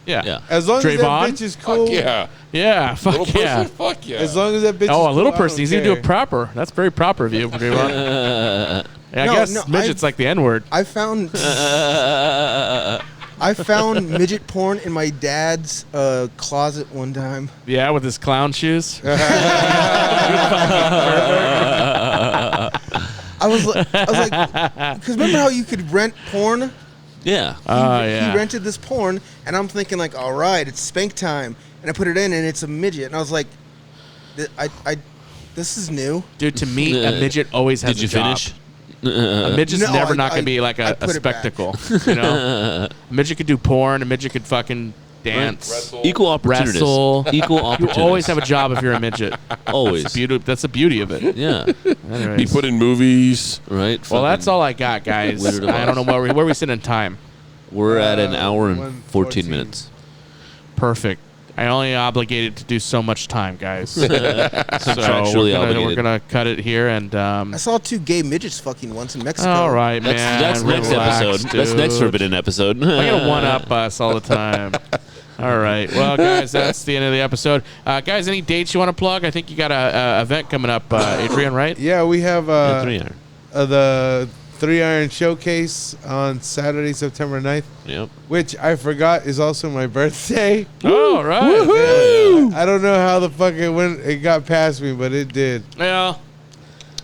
[SPEAKER 5] Yeah.
[SPEAKER 6] As long as
[SPEAKER 3] Drayvon?
[SPEAKER 6] that bitch is cool.
[SPEAKER 4] Yeah.
[SPEAKER 3] Yeah, fuck
[SPEAKER 4] Little
[SPEAKER 3] yeah.
[SPEAKER 4] person? Fuck yeah.
[SPEAKER 6] As long as that bitch.
[SPEAKER 3] Oh,
[SPEAKER 6] is
[SPEAKER 3] a little
[SPEAKER 6] cool, I
[SPEAKER 3] person.
[SPEAKER 6] don't
[SPEAKER 3] He's gonna do
[SPEAKER 6] care.
[SPEAKER 3] it proper. That's very proper of you, Drayvon. Yeah, I
[SPEAKER 8] No,
[SPEAKER 3] guess
[SPEAKER 8] no,
[SPEAKER 3] midget's like the N-word.
[SPEAKER 8] I found I found midget porn in my dad's closet one time.
[SPEAKER 3] Yeah, with his clown shoes.
[SPEAKER 8] I was like, because remember how you could rent porn?
[SPEAKER 5] Yeah.
[SPEAKER 8] He rented this porn, and I'm thinking like, all right, it's spank time, and I put it in, and it's a midget, and I was like, this is new.
[SPEAKER 3] Dude, to me, a midget always has
[SPEAKER 5] Did
[SPEAKER 3] a
[SPEAKER 5] you
[SPEAKER 3] job.
[SPEAKER 5] finish?
[SPEAKER 3] A midget's never not going to be like a
[SPEAKER 8] put it back.
[SPEAKER 3] spectacle. You know? A midget could do porn. A midget could fucking dance.
[SPEAKER 5] Equal opportunities.
[SPEAKER 3] Wrestle.
[SPEAKER 5] Equal
[SPEAKER 3] You
[SPEAKER 5] opportunities.
[SPEAKER 3] always have a job if you're a midget.
[SPEAKER 5] Always.
[SPEAKER 3] That's the beauty of it.
[SPEAKER 5] Yeah.
[SPEAKER 4] Be
[SPEAKER 3] Anyways.
[SPEAKER 4] put in movies.
[SPEAKER 5] Right.
[SPEAKER 3] Well, that's all I got, guys.
[SPEAKER 5] Wizard of
[SPEAKER 3] I don't know
[SPEAKER 5] Oz.
[SPEAKER 3] where we sit in time.
[SPEAKER 5] We're at an hour and
[SPEAKER 6] 1:14.
[SPEAKER 5] 14 minutes.
[SPEAKER 3] Perfect. I only obligated to do so much time, guys. So
[SPEAKER 5] Contractually
[SPEAKER 3] we're
[SPEAKER 5] obligated.
[SPEAKER 3] gonna cut it here and.
[SPEAKER 8] I saw 2 gay midgets fucking once in Mexico.
[SPEAKER 3] All right, man.
[SPEAKER 5] That's next
[SPEAKER 3] Relax,
[SPEAKER 5] episode. That's
[SPEAKER 3] dude.
[SPEAKER 5] next forbidden episode.
[SPEAKER 3] I'm gonna one up us all the time. All right, well, guys, that's the end of the episode. Guys, any dates you want to plug? I think you got a event coming up, Adrian, right?
[SPEAKER 6] Yeah, we have
[SPEAKER 5] 3-iron.
[SPEAKER 6] the 3-Iron Showcase on Saturday, September 9th,
[SPEAKER 5] Yep.
[SPEAKER 6] which I forgot is also my birthday.
[SPEAKER 3] Oh, right.
[SPEAKER 6] Yeah, I don't know how the fuck it got past me, but it did.
[SPEAKER 3] Well,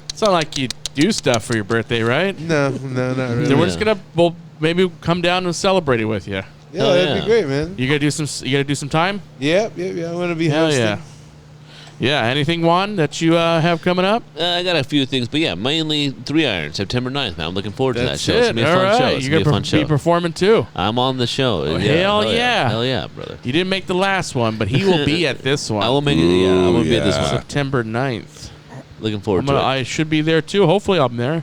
[SPEAKER 3] it's not like you do stuff for your birthday, right?
[SPEAKER 6] No, not really.
[SPEAKER 3] Then we're just we'll maybe come down and celebrate it with you.
[SPEAKER 6] Yeah,
[SPEAKER 5] Hell
[SPEAKER 6] that'd
[SPEAKER 5] yeah.
[SPEAKER 6] be great, man.
[SPEAKER 3] You gotta do some time.
[SPEAKER 6] Yep. I'm gonna be
[SPEAKER 3] Hell
[SPEAKER 6] hosting.
[SPEAKER 3] yeah. Yeah. Anything, Juan, that you have coming up?
[SPEAKER 5] I got a few things, but yeah, mainly 3-Iron, September 9th, man. I'm looking forward to that
[SPEAKER 3] That's
[SPEAKER 5] show. It's
[SPEAKER 3] it.
[SPEAKER 5] going to be a
[SPEAKER 3] All
[SPEAKER 5] fun show.
[SPEAKER 3] right.
[SPEAKER 5] It's
[SPEAKER 3] You're
[SPEAKER 5] going to be a
[SPEAKER 3] gonna
[SPEAKER 5] fun show.
[SPEAKER 3] be performing too.
[SPEAKER 5] I'm on the show.
[SPEAKER 3] Oh, hell yeah.
[SPEAKER 5] Hell yeah, brother.
[SPEAKER 3] You didn't make the last one, but he will be at this one.
[SPEAKER 5] I will make it. Yeah, I'm going to be at this
[SPEAKER 4] yeah.
[SPEAKER 5] one.
[SPEAKER 3] September 9th.
[SPEAKER 5] Looking forward to it.
[SPEAKER 3] I should be there too. Hopefully, I'm there.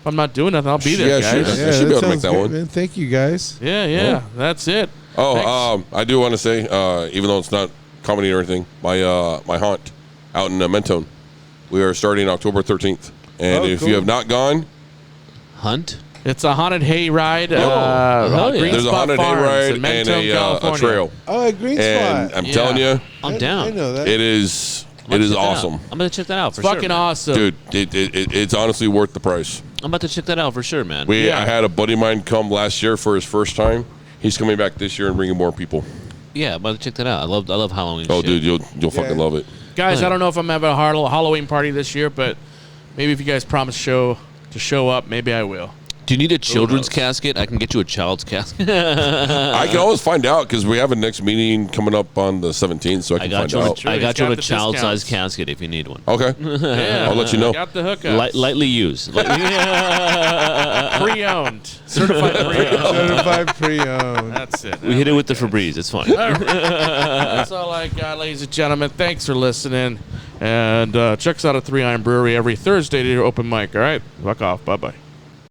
[SPEAKER 3] If I'm not doing nothing, I'll be there,
[SPEAKER 4] Yeah, sure.
[SPEAKER 3] guys.
[SPEAKER 4] I should be able to make
[SPEAKER 6] sounds
[SPEAKER 4] that
[SPEAKER 6] great,
[SPEAKER 4] one.
[SPEAKER 6] man. Thank you, guys.
[SPEAKER 3] Yeah. That's it.
[SPEAKER 4] Oh, I do want to say, even though it's not comedy or anything, my haunt out in Mentone, we are starting October 13th. And if
[SPEAKER 6] cool.
[SPEAKER 4] you have not gone,
[SPEAKER 5] Hunt?
[SPEAKER 3] It's a haunted hayride.
[SPEAKER 5] hell yeah.
[SPEAKER 3] Green
[SPEAKER 4] there's a
[SPEAKER 3] Spot
[SPEAKER 4] haunted
[SPEAKER 3] Farms
[SPEAKER 4] hayride
[SPEAKER 3] in
[SPEAKER 4] and
[SPEAKER 3] Mentone,
[SPEAKER 4] a
[SPEAKER 3] California.
[SPEAKER 4] trail.
[SPEAKER 6] Oh, a green
[SPEAKER 4] And
[SPEAKER 6] spot.
[SPEAKER 4] I'm telling you,
[SPEAKER 5] I'm down.
[SPEAKER 6] I know that.
[SPEAKER 4] it is
[SPEAKER 5] I'm gonna check that out.
[SPEAKER 4] awesome.
[SPEAKER 5] I'm going to check that out for
[SPEAKER 3] It's
[SPEAKER 5] sure.
[SPEAKER 3] fucking
[SPEAKER 5] man.
[SPEAKER 3] awesome.
[SPEAKER 4] Dude, it's honestly worth the price.
[SPEAKER 5] I'm about to check that out for sure, man.
[SPEAKER 4] I had a buddy of mine come last year for his first time. He's coming back this year and bringing more people.
[SPEAKER 5] Yeah, I'm about to check that out. I love Halloween
[SPEAKER 4] Oh,
[SPEAKER 5] shit.
[SPEAKER 4] dude, you'll fucking love it.
[SPEAKER 3] Guys,
[SPEAKER 5] Right.
[SPEAKER 3] I don't know if I'm having a Halloween party this year, but maybe if you guys promise to show up, maybe I will.
[SPEAKER 5] Do you need a children's
[SPEAKER 3] knows?
[SPEAKER 5] casket? I can get you a child's casket.
[SPEAKER 4] I can always find out because we have a next meeting coming up on the 17th, so I
[SPEAKER 5] I
[SPEAKER 4] can
[SPEAKER 5] got
[SPEAKER 4] find
[SPEAKER 5] you.
[SPEAKER 4] out.
[SPEAKER 3] True,
[SPEAKER 5] I got
[SPEAKER 3] he's
[SPEAKER 5] you
[SPEAKER 3] got
[SPEAKER 5] a
[SPEAKER 3] the
[SPEAKER 5] child-sized
[SPEAKER 3] discounts.
[SPEAKER 5] casket if you need one.
[SPEAKER 4] Okay.
[SPEAKER 3] Yeah,
[SPEAKER 4] I'll let you know.
[SPEAKER 3] Got the hookups.
[SPEAKER 5] Lightly used.
[SPEAKER 3] Pre-owned. Certified pre-owned.
[SPEAKER 6] Certified pre-owned.
[SPEAKER 3] That's it.
[SPEAKER 5] We hit it with the Febreze. It's fine.
[SPEAKER 3] That's all I got, ladies and gentlemen. Thanks for listening. And check us out at 3-Iron Brewery every Thursday to your open mic. All right? Fuck off. Bye-bye.